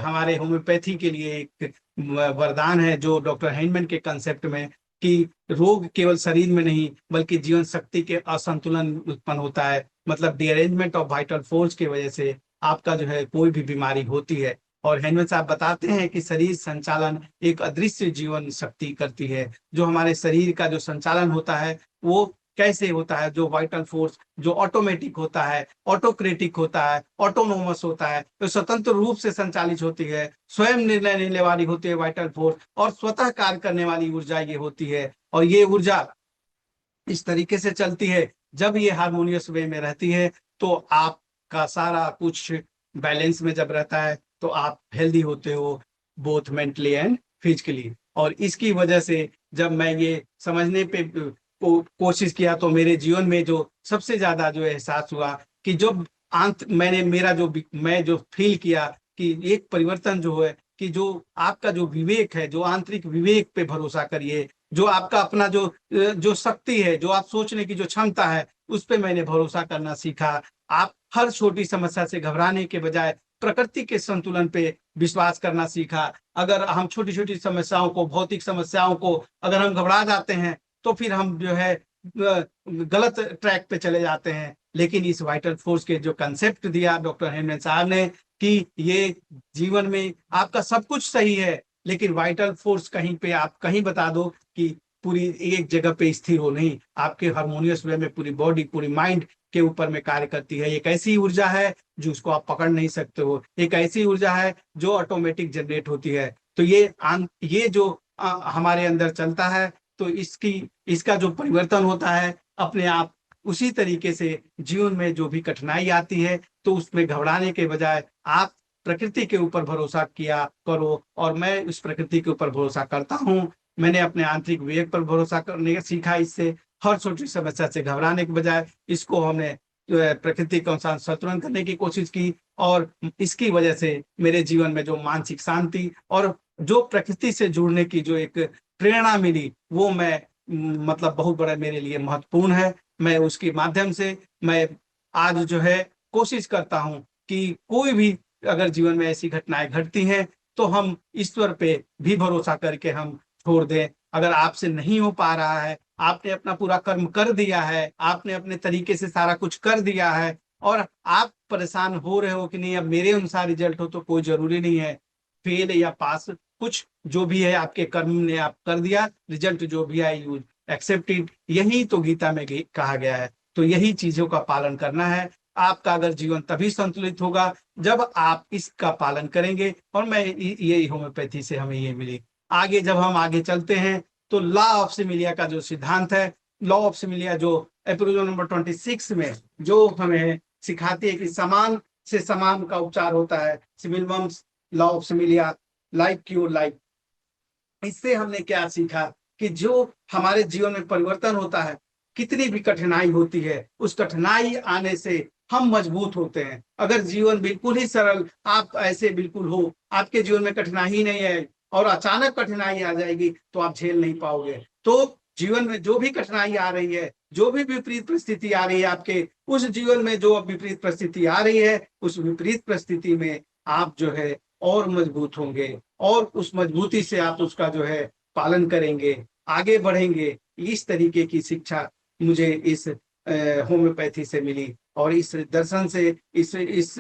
हमारे होम्योपैथी के लिए एक वरदान है, जो डॉक्टर हेनमैन के कंसेप्ट में, कि रोग केवल शरीर में नहीं बल्कि जीवन शक्ति के असंतुलन उत्पन्न होता है, मतलब डिअरेंजमेंट ऑफ वाइटल फोर्स की वजह से आपका जो है कोई भी बीमारी होती है। और हेनमैन साहब बताते हैं कि शरीर संचालन एक अदृश्य जीवन शक्ति करती है। जो हमारे शरीर का जो संचालन होता है वो कैसे होता है, जो वाइटल फोर्स जो ऑटोमेटिक होता है, ऑटोक्रेटिक होता है, ऑटोनोमस होता है, तो स्वतंत्र रूप से संचालित होती है, स्वयं निर्णय लेने वाली होती है वाइटल फोर्स, और स्वतः कार्य करने वाली ऊर्जा ये होती है। और ये ऊर्जा इस तरीके से चलती है, जब ये हारमोनियस वे में रहती है तो आपका सारा कुछ बैलेंस में जब रहता है तो आप हेल्दी होते हो, बोथ मेंटली एंड फिजिकली। और इसकी वजह से जब मैं ये समझने पे कोशिश किया तो मेरे जीवन में जो सबसे ज्यादा जो एहसास हुआ कि जो अंत मैंने मेरा जो मैं जो फील किया कि एक परिवर्तन जो है कि जो आपका जो विवेक है, जो आंतरिक विवेक पे भरोसा करिए, जो आपका अपना जो शक्ति है, जो आप सोचने की जो क्षमता है, उस पे मैंने भरोसा करना सीखा। आप हर छोटी समस्या से घबराने के बजाय प्रकृति के संतुलन पे विश्वास करना सीखा। अगर हम छोटी छोटी समस्याओं को, भौतिक समस्याओं को अगर हम घबरा जाते हैं, तो फिर हम जो है गलत ट्रैक पे चले जाते हैं। लेकिन इस वाइटल फोर्स के जो कंसेप्ट दिया डॉक्टर हेमंत साहब ने, कि ये जीवन में आपका सब कुछ सही है, लेकिन वाइटल फोर्स कहीं पे आप कहीं बता दो कि पूरी एक जगह पे स्थिर हो नहीं, आपके हार्मोनियस वे में पूरी बॉडी, पूरी माइंड के ऊपर में कार्य करती है। एक ऐसी ऊर्जा है जो उसको आप पकड़ नहीं सकते हो, एक ऐसी ऊर्जा है जो ऑटोमेटिक जनरेट होती है। तो ये जो हमारे अंदर चलता है, तो इसका जो परिवर्तन होता है अपने आप, उसी तरीके से जीवन में जो भी कठिनाई आती है, तो उसमें घबराने के बजाय आप प्रकृति के ऊपर भरोसा किया करो। और मैं उस प्रकृति के ऊपर भरोसा करता हूँ। मैंने अपने आंतरिक विवेक पर भरोसा करने का सीखा। इससे हर छोटी समस्या से घबराने के बजाय इसको हमने प्रकृति के अनुसार संतुलन करने की कोशिश की, और इसकी वजह से मेरे जीवन में जो मानसिक शांति और जो प्रकृति से जुड़ने की जो एक प्रेरणा मिली, वो मैं मतलब बहुत बड़ा मेरे लिए महत्वपूर्ण है। मैं उसके माध्यम से मैं आज जो है कोशिश करता हूँ कि कोई भी अगर जीवन में ऐसी घटनाएं घटती हैं, तो हम ईश्वर पे भी भरोसा करके हम छोड़ दें। अगर आपसे नहीं हो पा रहा है, आपने अपना पूरा कर्म कर दिया है, आपने अपने तरीके से सारा कुछ कर दिया है, और आप परेशान हो रहे हो कि नहीं अब मेरे अनुसार रिजल्ट हो, तो कोई जरूरी नहीं है फेल या पास। कुछ जो भी है आपके कर्म ने आप कर दिया, रिजल्ट जो भी है यू एक्सेप्ट इट। यही तो गीता में कहा गया है। तो यही चीजों का पालन करना है। आपका अगर जीवन तभी संतुलित होगा जब आप इसका पालन करेंगे। और मैं ये होम्योपैथी से हमें ये मिली। आगे जब हम आगे चलते हैं, तो लॉ ऑफ सिमिलिया का जो सिद्धांत है, लॉ ऑफ सिमिलिया जो एप्रोजो नंबर 26 में जो हमें सिखाती है कि समान से समान का उपचार होता है, similimum law of similia, like cure like. इससे हमने क्या सीखा कि जो हमारे जीवन में परिवर्तन होता है, कितनी भी कठिनाई होती है, उस कठिनाई आने से हम मजबूत होते हैं। अगर जीवन बिल्कुल ही सरल, आप ऐसे बिल्कुल हो, आपके जीवन में कठिनाई ही नहीं है, और अचानक कठिनाई आ जाएगी, तो आप झेल नहीं पाओगे। तो जीवन में जो भी कठिनाई आ रही है, जो भी विपरीत परिस्थिति आ रही है आपके, उस जीवन में जो विपरीत परिस्थिति आ रही है, उस विपरीत परिस्थिति में आप जो है और मजबूत होंगे, और उस मजबूती से आप उसका जो है पालन करेंगे, आगे बढ़ेंगे। इस तरीके की शिक्षा मुझे इस होम्योपैथी से मिली, और इस दर्शन से, इस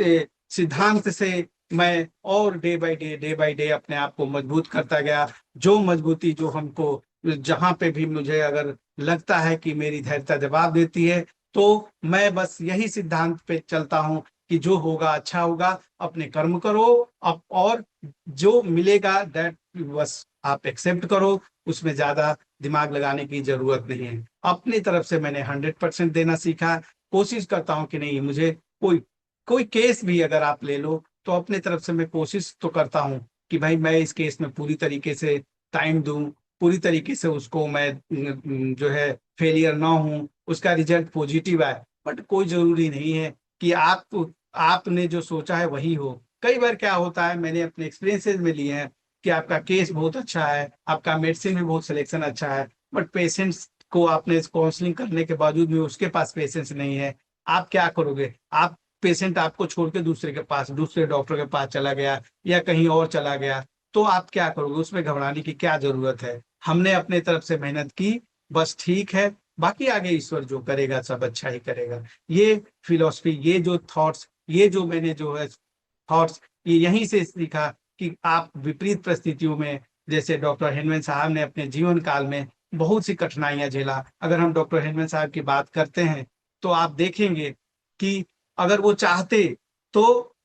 सिद्धांत से मैं और डे बाय डे अपने आप को मजबूत करता गया। जो मजबूती जो हमको जहां पे भी मुझे अगर लगता है कि मेरी धैर्यता जवाब देती है, तो मैं बस यही सिद्धांत पे चलता हूँ कि जो होगा अच्छा होगा, अपने कर्म करो अब, और जो मिलेगा दैट बस आप एक्सेप्ट करो, उसमें ज्यादा दिमाग लगाने की जरूरत नहीं है। अपनी तरफ से मैंने 100% देना सीखा। कोशिश करता हूँ कि नहीं, मुझे कोई कोई केस भी अगर आप ले लो, तो अपने तरफ से मैं कोशिश तो करता हूँ कि भाई मैं इस केस में पूरी तरीके से टाइम दूं, पूरी तरीके से उसको मैं जो है फेलियर ना हूं, उसका रिजल्ट पॉजिटिव आए। बट कोई जरूरी नहीं है कि आपने जो सोचा है वही हो। कई बार क्या होता है, मैंने अपने एक्सपीरियंसेस में लिए हैं कि आपका केस बहुत अच्छा है, आपका मेडिसिन में बहुत सिलेक्शन अच्छा है, बट पेशेंट्स को आपने काउंसलिंग करने के बावजूद भी उसके पास पेशेंस नहीं है। आप क्या करोगे? आप पेशेंट आपको छोड़ के दूसरे के पास, दूसरे डॉक्टर के पास चला गया, या कहीं और चला गया, तो आप क्या करोगे? उसमें घबराने की क्या जरूरत है? हमने अपने तरफ से मेहनत की, बस ठीक है, बाकी आगे ईश्वर जो करेगा सब अच्छा ही करेगा। ये फिलॉसफी, ये जो थॉट्स, ये जो मैंने जो है थॉट्स, ये यहीं से सीखा कि आप विपरीत परिस्थितियों में, जैसे डॉक्टर हेनमैन साहब ने अपने जीवन काल में बहुत सी कठिनाइयां झेला। अगर हम डॉक्टर हेनमैन साहब की बात करते हैं, तो आप देखेंगे कि अगर वो चाहते, तो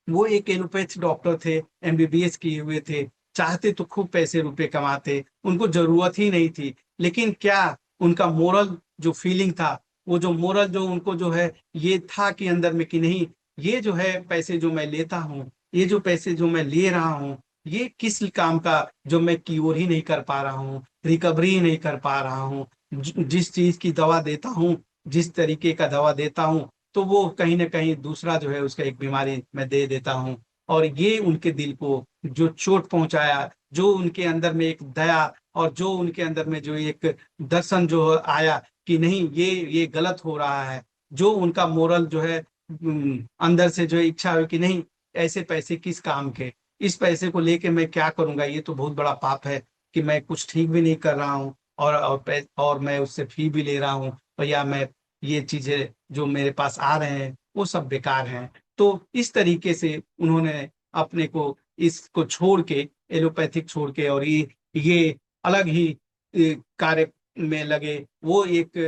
वो एक एलोपैथ डॉक्टर थे, एमबीबीएस किए हुए थे, चाहते तो खूब पैसे रुपए कमाते, उनको जरूरत ही नहीं थी। लेकिन क्या उनका मोरल जो फीलिंग था, वो जो मोरल जो उनको जो है ये था कि अंदर में कि नहीं, ये जो है पैसे जो मैं लेता हूँ, ये जो पैसे जो मैं ले रहा हूँ, ये किस काम का, जो मैं क्योर ही नहीं कर पा रहा हूँ, रिकवरी ही नहीं कर पा रहा हूँ। जिस चीज की दवा देता हूँ, जिस तरीके का दवा देता हूँ, तो वो कहीं ना कहीं दूसरा जो है उसका एक बीमारी मैं दे देता हूँ। और ये उनके दिल को जो चोट पहुंचाया, जो उनके अंदर में एक दया और जो उनके अंदर में जो एक दर्शन जो आया कि नहीं ये गलत हो रहा है, जो उनका मोरल जो है अंदर से जो इच्छा हुई कि नहीं ऐसे पैसे किस काम के, इस पैसे को लेके मैं क्या करूंगा, ये तो बहुत बड़ा पाप है कि मैं कुछ ठीक भी नहीं कर रहा हूँ और मैं उससे फी भी ले रहा हूँ, और या मैं ये चीजें जो मेरे पास आ रहे हैं वो सब बेकार हैं। तो इस तरीके से उन्होंने अपने को इसको छोड़ के, एलोपैथिक छोड़ के, और ये अलग ही कार्य में लगे। वो एक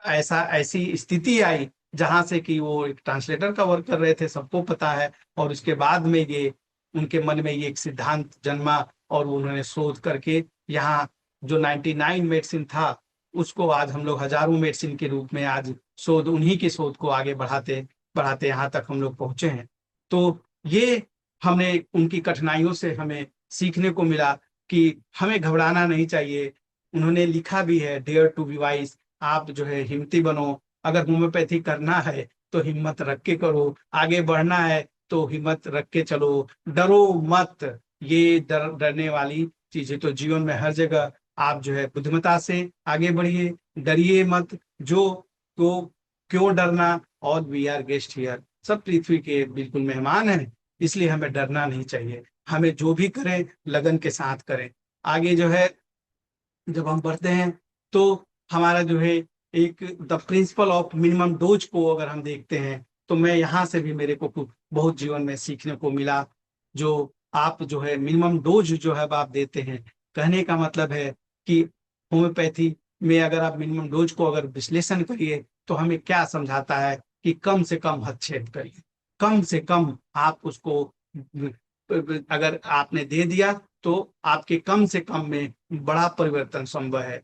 ऐसा ऐसी स्थिति आई जहां से कि वो एक ट्रांसलेटर का वर्क कर रहे थे, सबको पता है, और उसके बाद में ये उनके मन में ये एक सिद्धांत जन्मा, और उन्होंने शोध करके यहाँ जो 99 मेडिसिन था उसको आज हम लोग हजारों मेडिसिन के रूप में आज शोध, उन्हीं की शोध को आगे बढ़ाते बढ़ाते यहाँ तक हम लोग पहुंचे हैं। तो ये हमने उनकी कठिनाइयों से हमें सीखने को मिला कि हमें घबराना नहीं चाहिए। उन्होंने लिखा भी है, डेयर टू बी वाइज, आप जो है हिम्मती बनो, अगर होम्योपैथी करना है तो हिम्मत रख के करो, आगे बढ़ना है तो हिम्मत रख के चलो, डरो मत। ये डरने वाली चीजें तो जीवन में हर जगह, आप जो है बुद्धिमत्ता से आगे बढ़िए, डरिए मत। जो तो क्यों डरना, और वी आर गेस्ट हियर, सब पृथ्वी के बिल्कुल मेहमान हैं, इसलिए हमें डरना नहीं चाहिए। हमें जो भी करें लगन के साथ करें। आगे जो है जब हम बढ़ते हैं तो हमारा जो है एक the principle of minimum dose को अगर हम देखते हैं तो मैं यहाँ से भी मेरे को कुछ बहुत जीवन में सीखने को मिला। जो आप जो है मिनिमम डोज जो है आप देते हैं, कहने का मतलब है कि होम्योपैथी में अगर आप मिनिमम डोज को अगर विश्लेषण करिए तो हमें क्या समझाता है कि कम से कम हस्तक्षेप करिए, कम से कम आप उसको अगर आपने दे दिया तो आपके कम से कम में बड़ा परिवर्तन संभव है।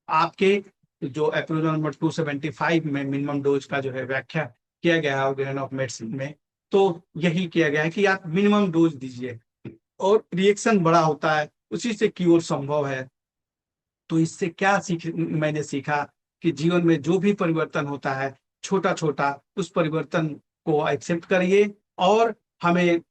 आपके जो एप्रोजन नंबर 275 में मिनिमम डोज का जो है व्याख्या किया गया है ऑर्गेनल ऑफ मेडिसिन में, तो यही किया गया है कि आप मिनिमम डोज दीजिए और रिएक्शन बड़ा होता है, उसी से क्योर संभव है। तो इससे क्या मैंने सीखा कि जीवन में जो भी परिवर्तन होता है छोटा छोटा, उस परिवर्तन को एक्सेप्ट करिए, और हमें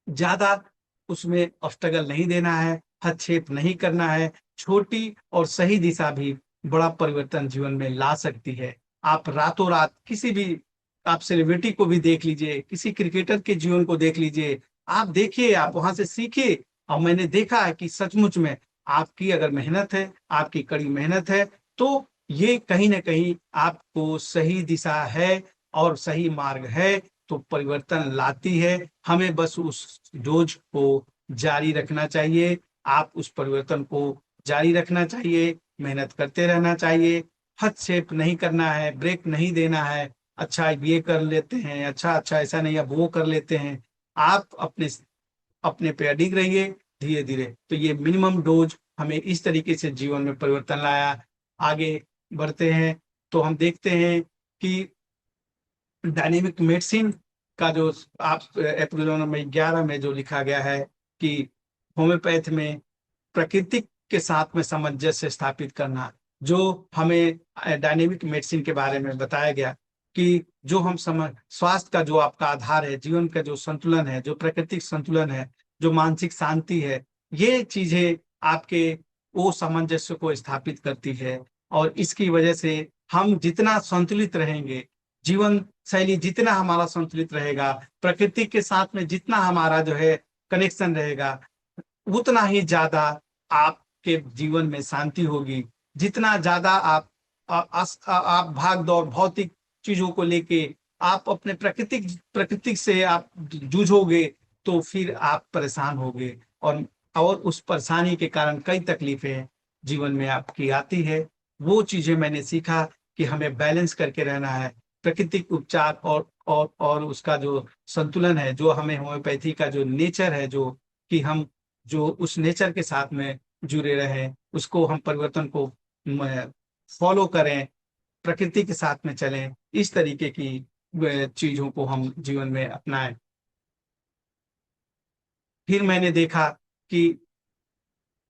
ज्यादा उसमें स्ट्रगल नहीं देना है, हस्तक्षेप नहीं करना है। छोटी और सही दिशा भी बड़ा परिवर्तन जीवन में ला सकती है। आप रातों रात किसी भी, आप सेलिब्रिटी को भी देख लीजिए, किसी क्रिकेटर के जीवन को देख लीजिए, आप देखिए, आप वहां से सीखिए। और मैंने देखा है कि सचमुच में आपकी अगर मेहनत है, आपकी कड़ी मेहनत है, तो ये कहीं ना कहीं आपको सही दिशा है और सही मार्ग है, तो परिवर्तन लाती है। हमें बस उस डोज को जारी रखना चाहिए, आप उस परिवर्तन को जारी रखना चाहिए, मेहनत करते रहना चाहिए, हस्तक्षेप नहीं करना है, ब्रेक नहीं देना है। अच्छा ये कर लेते हैं, अच्छा अच्छा ऐसा नहीं, अब वो कर लेते हैं। आप अपने अपने पे अडिग रहिए धीरे धीरे। तो ये मिनिमम डोज हमें इस तरीके से जीवन में परिवर्तन लाया। आगे बढ़ते हैं तो हम देखते हैं कि डायनेमिक मेडिसिन का जो आप अप्रैल नंबर 11 में जो लिखा गया है कि होम्योपैथ में प्रकृति के साथ में सामंजस्य स्थापित करना, जो हमें डायनेमिक मेडिसिन के बारे में बताया गया कि जो हम समझ स्वास्थ्य का जो आपका आधार है, जीवन का जो संतुलन है, जो प्राकृतिक संतुलन है, जो मानसिक शांति है, ये चीजें आपके वो सामंजस्य को स्थापित करती है। और इसकी वजह से हम जितना संतुलित रहेंगे, जीवन शैली जितना हमारा संतुलित रहेगा, प्रकृति के साथ में जितना हमारा जो है कनेक्शन रहेगा, उतना ही ज्यादा आपके जीवन में शांति होगी। जितना ज्यादा आप भाग दौड़ भौतिक चीजों को लेके आप अपने प्रकृतिक से आप जूझोगे, तो फिर आप परेशान होगे, और उस परेशानी के कारण कई तकलीफें जीवन में आपकी आती है। वो चीजें मैंने सीखा कि हमें बैलेंस करके रहना है, प्राकृतिक उपचार और उसका जो संतुलन है, जो हमें होम्योपैथी का जो नेचर है, जो कि हम जो उस नेचर के साथ में जुड़े रहें, उसको हम परिवर्तन को फॉलो करें, प्रकृति के साथ में चलें, इस तरीके की चीजों को हम जीवन में अपनाएं। फिर मैंने देखा कि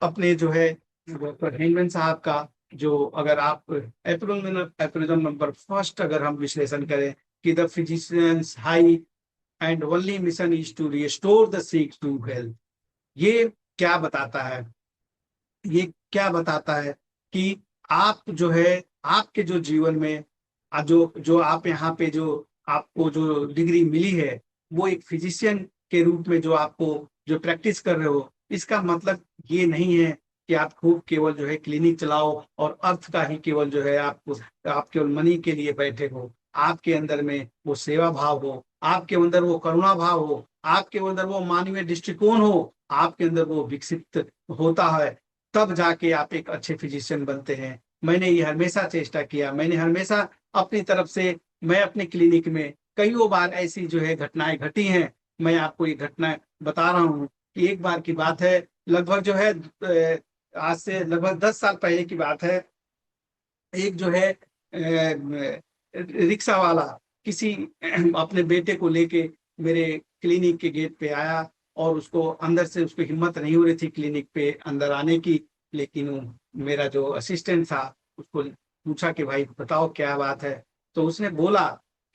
अपने जो है डॉक्टर हेमन साहब का जो, अगर आप एप्रोजन नंबर फर्स्ट अगर हम विश्लेषण करें कि the physician's high and only mission is to restore the sick to health. ये क्या बताता है? ये क्या बताता है कि आप जो है, आपके जो जीवन में जो जो आप यहाँ पे जो आपको जो डिग्री मिली है, वो एक फिजिशियन के रूप में जो आपको जो प्रैक्टिस कर रहे हो, इसका मतलब ये नहीं है कि आप खूब केवल जो है क्लिनिक चलाओ और अर्थ का ही केवल जो है आप केवल मनी के लिए बैठे हो। आपके अंदर में वो सेवा भाव हो, आपके अंदर वो करुणा भाव हो, आपके अंदर वो मानवीय दृष्टिकोण हो, आपके अंदर वो विकसित होता है, तब जाके आप एक अच्छे फिजिशियन बनते हैं। मैंने ये हमेशा चेष्टा किया, मैंने हमेशा अपनी तरफ से, मैं अपने क्लिनिक में कईयों बार ऐसी जो है घटनाएं घटी हैं। मैं आपको ये घटना बता रहा हूँ कि एक बार की बात है, लगभग जो है आज से लगभग 10 साल पहले की बात है। एक जो है रिक्शा वाला किसी अपने बेटे को लेके मेरे क्लिनिक के गेट पे आया, और उसको अंदर से, उसको हिम्मत नहीं हो रही थी क्लिनिक पे अंदर आने की। लेकिन मेरा जो असिस्टेंट था, उसको पूछा कि भाई बताओ क्या बात है। तो उसने बोला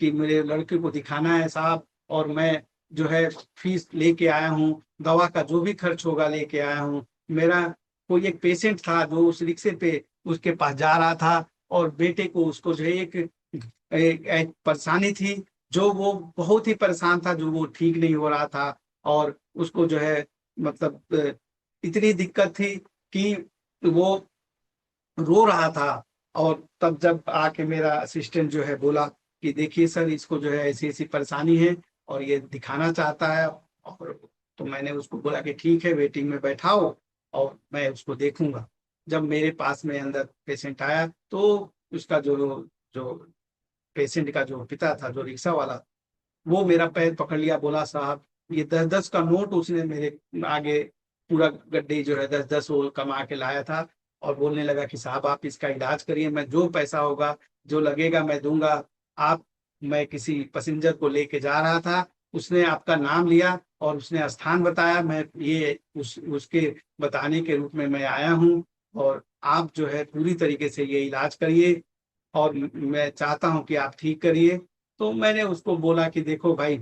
कि मेरे लड़के को दिखाना है साहब, और मैं जो है फीस लेके आया हूँ, दवा का जो भी खर्च होगा लेके आया हूँ। मेरा कोई एक पेशेंट था जो उस रिक्शे पे उसके पास जा रहा था, और बेटे को, उसको जो है एक परेशानी थी, जो वो बहुत ही परेशान था, जो वो ठीक नहीं हो रहा था। और उसको जो है मतलब इतनी दिक्कत थी कि वो रो रहा था। और तब जब आके मेरा असिस्टेंट जो है बोला कि देखिए सर, इसको जो है ऐसी ऐसी परेशानी है और ये दिखाना चाहता है। और तो मैंने उसको बोला कि ठीक है, वेटिंग में बैठाओ और मैं उसको देखूंगा। जब मेरे पास में अंदर पेशेंट आया, तो उसका जो जो पेशेंट का जो पिता था, जो रिक्शा वाला, वो मेरा पैर पकड़ लिया, बोला साहब ये 10-10 का नोट उसने मेरे आगे, पूरा गड्ढे जो है 10-10 वो कमा के लाया था। और बोलने लगा कि साहब आप इसका इलाज करिए, मैं जो पैसा होगा, जो लगेगा मैं दूंगा। आप मैं किसी पैसेंजर को लेके जा रहा था, उसने आपका नाम लिया और उसने स्थान बताया, मैं ये उसके बताने के रूप में मैं आया हूँ। और आप जो है पूरी तरीके से ये इलाज करिए, और मैं चाहता हूँ कि आप ठीक करिए। तो मैंने उसको बोला कि देखो भाई,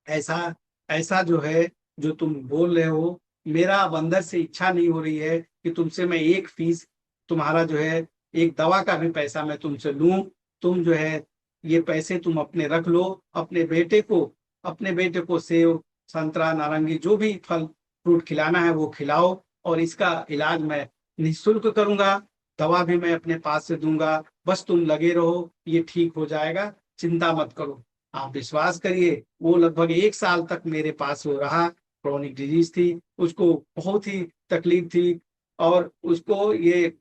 ऐसा ऐसा जो है, जो तुम बोल रहे हो, मेरा अब अंदर से इच्छा नहीं हो रही है कि तुमसे मैं एक फीस, तुम्हारा जो है एक दवा का भी पैसा मैं तुमसे लूं। तुम जो है ये पैसे तुम अपने रख लो, अपने बेटे को सेव, संतरा, नारंगी, जो भी फल फ्रूट खिलाना है वो खिलाओ, और इसका इलाज मैं निःशुल्क करूंगा, दवा भी मैं अपने पास से दूंगा। बस तुम लगे रहो, ये ठीक हो जाएगा, चिंता मत करो। आप विश्वास करिए, वो लगभग 1 साल तक मेरे पास वो रहा। क्रोनिक डिजीज थी, उसको बहुत ही तकलीफ थी, और उसको ये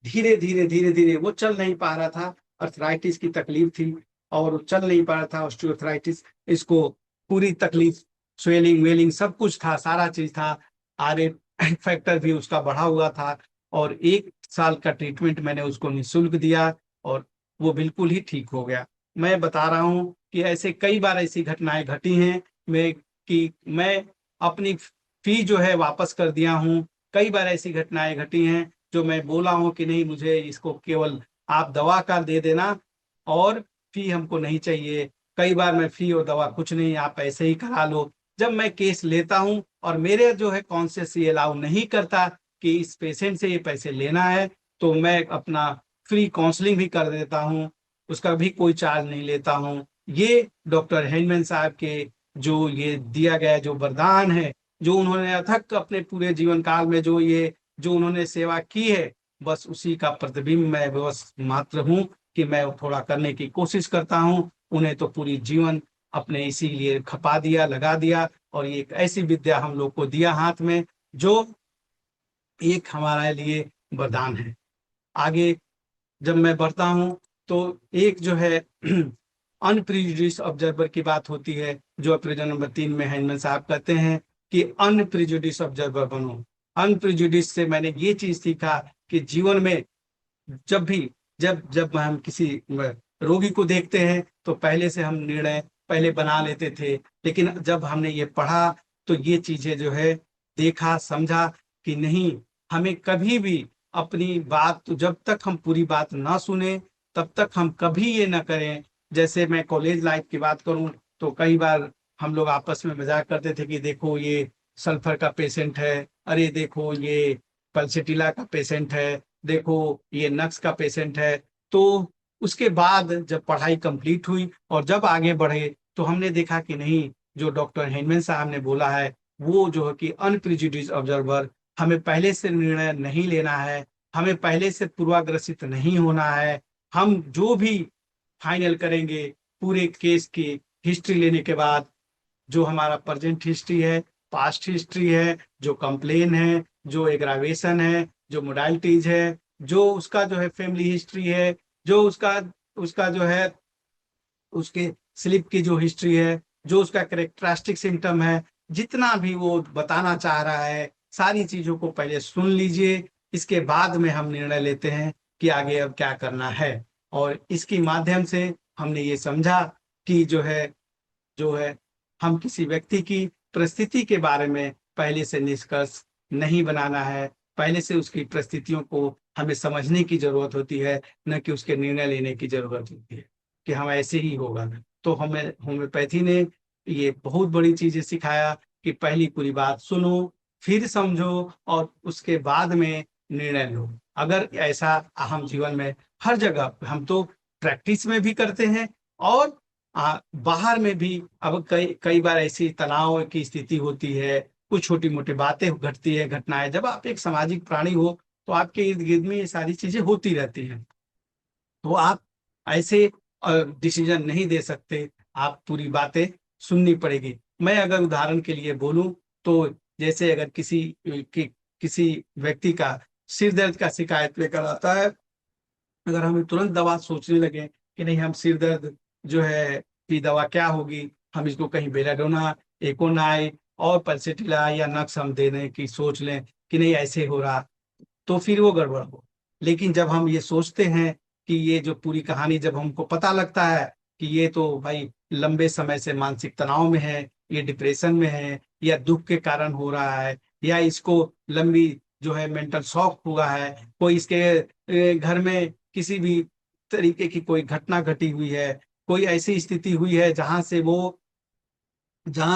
धीरे धीरे वो चल नहीं पा रहा था। अर्थराइटिस की तकलीफ थी, और वो चल नहीं पा रहा था, ऑस्टियोआर्थराइटिस, इसको पूरी तकलीफ, स्वेलिंग वेलिंग सब कुछ था, सारा चीज था। आर फैक्टर भी उसका बढ़ा हुआ था। और 1 साल का ट्रीटमेंट मैंने उसको निःशुल्क दिया, और वो बिल्कुल ही ठीक हो गया। मैं बता रहा हूँ कि ऐसे कई बार ऐसी घटनाएं घटी हैं, मैं अपनी फी जो है वापस कर दिया हूँ। कई बार ऐसी घटनाएं घटी हैं जो मैं बोला हूँ कि नहीं, मुझे इसको केवल आप दवा का दे देना, और फी हमको नहीं चाहिए। कई बार मैं फी और दवा कुछ नहीं, आप ऐसे ही करा लो। जब मैं केस लेता हूँ और मेरे जो है कॉन्शियस ये अलाउ नहीं करता कि इस पेशेंट से ये पैसे लेना है, तो मैं अपना फ्री काउंसलिंग भी कर देता हूँ, उसका भी कोई चार्ज नहीं लेता हूँ। ये डॉक्टर हेनमैन साहब के जो ये दिया गया जो वरदान है, जो उन्होंने अथक अपने पूरे जीवन काल में जो उन्होंने सेवा की है, बस उसी का प्रतिबिंब मैं बस मात्र हूँ कि मैं थोड़ा करने की कोशिश करता हूँ। उन्हें तो पूरी जीवन अपने इसीलिए खपा दिया, लगा दिया, और ये एक ऐसी विद्या हम लोग को दिया हाथ में, जो एक हमारे लिए वरदान है। आगे जब मैं बढ़ता हूँ, तो एक जो है अनप्रिजुडिस ऑब्जर्वर की बात होती है, जो प्रयोजन नंबर 3 में हैंडमैन साहब कहते हैं कि अनप्रिजुडिस ऑब्जर्वर बनो। अनप्रिजुडिस से मैंने ये चीज सीखा कि जीवन में जब भी जब जब हम किसी रोगी को देखते हैं, तो पहले से हम निर्णय पहले बना लेते थे। लेकिन जब हमने ये पढ़ा, तो ये चीजें जो है देखा, समझा कि नहीं, हमें कभी भी अपनी बात, तो जब तक हम पूरी बात ना सुने, तब तक हम कभी ये ना करें जैसे मैं कॉलेज लाइफ की बात करूं तो कई बार हम लोग आपस में मजाक करते थे कि देखो ये सल्फर का पेशेंट है, अरे देखो ये पल्सिटिला का पेशेंट है, देखो ये नक्स का पेशेंट है। तो उसके बाद जब पढ़ाई कंप्लीट हुई और जब आगे बढ़े तो हमने देखा कि नहीं, जो डॉक्टर हेनमैन साहब ने बोला है वो जो है कि अनप्रिजुडिस ऑब्जर्वर, हमें पहले से निर्णय नहीं लेना है, हमें पहले से पूर्वाग्रसित नहीं होना है। हम जो भी फाइनल करेंगे पूरे केस की हिस्ट्री लेने के बाद, जो हमारा प्रेजेंट हिस्ट्री है, पास्ट हिस्ट्री है, जो कंप्लेन है, जो एग्रावेशन है, जो मोडालिटीज है, जो उसका जो है फैमिली हिस्ट्री है, जो उसका उसका जो है उसके स्लिप की जो हिस्ट्री है, जो उसका करेक्टरिस्टिक सिम्टम है, जितना भी वो बताना चाह रहा है सारी चीजों को पहले सुन लीजिए। इसके बाद में हम निर्णय लेते हैं कि आगे अब क्या करना है। और इसके माध्यम से हमने ये समझा कि जो है हम किसी व्यक्ति की परिस्थिति के बारे में पहले से निष्कर्ष नहीं बनाना है, पहले से उसकी परिस्थितियों को हमें समझने की जरूरत होती है, न कि उसके निर्णय लेने की जरूरत होती है कि हम ऐसे ही होगा। तो हमें होम्योपैथी ने ये बहुत बड़ी चीजें सिखाया कि पहली पूरी बात सुनो, फिर समझो और उसके बाद में निर्णय लो। अगर ऐसा हम जीवन में हर जगह हम तो प्रैक्टिस में भी करते हैं और बाहर में भी। अब कई कई बार ऐसी तनाव की स्थिति होती है, कुछ छोटी मोटी बातें घटती है, घटनाएं, जब आप एक सामाजिक प्राणी हो तो आपके इर्द गिर्द में ये सारी चीजें होती रहती हैं। तो आप ऐसे डिसीजन नहीं दे सकते, आप पूरी बातें सुननी पड़ेगी। मैं अगर उदाहरण के लिए बोलूं तो जैसे अगर किसी व्यक्ति का सिर दर्द का शिकायत लेकर आता है, अगर हम तुरंत दवा सोचने लगे कि नहीं, हम सिर दर्द जो है की दवा क्या होगी, हम इसको कहीं बेलाडोना, एकोनाई और पल्सेटिला या नक्स हम देने की सोच लें कि नहीं ऐसे हो रहा, तो फिर वो गड़बड़ हो। लेकिन जब हम ये सोचते हैं कि ये जो पूरी कहानी, जब हमको पता लगता है कि ये तो भाई लंबे समय से मानसिक तनाव में है, ये डिप्रेशन में है, या दुख के कारण हो रहा है, या इसको लंबी जो है मेंटल शॉक हुआ है, कोई इसके घर में किसी भी तरीके की कोई घटना घटी हुई है, कोई ऐसी स्थिति हुई है जहां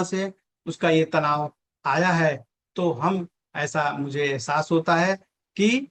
से उसका ये तनाव आया है, तो हम ऐसा मुझे एहसास होता है कि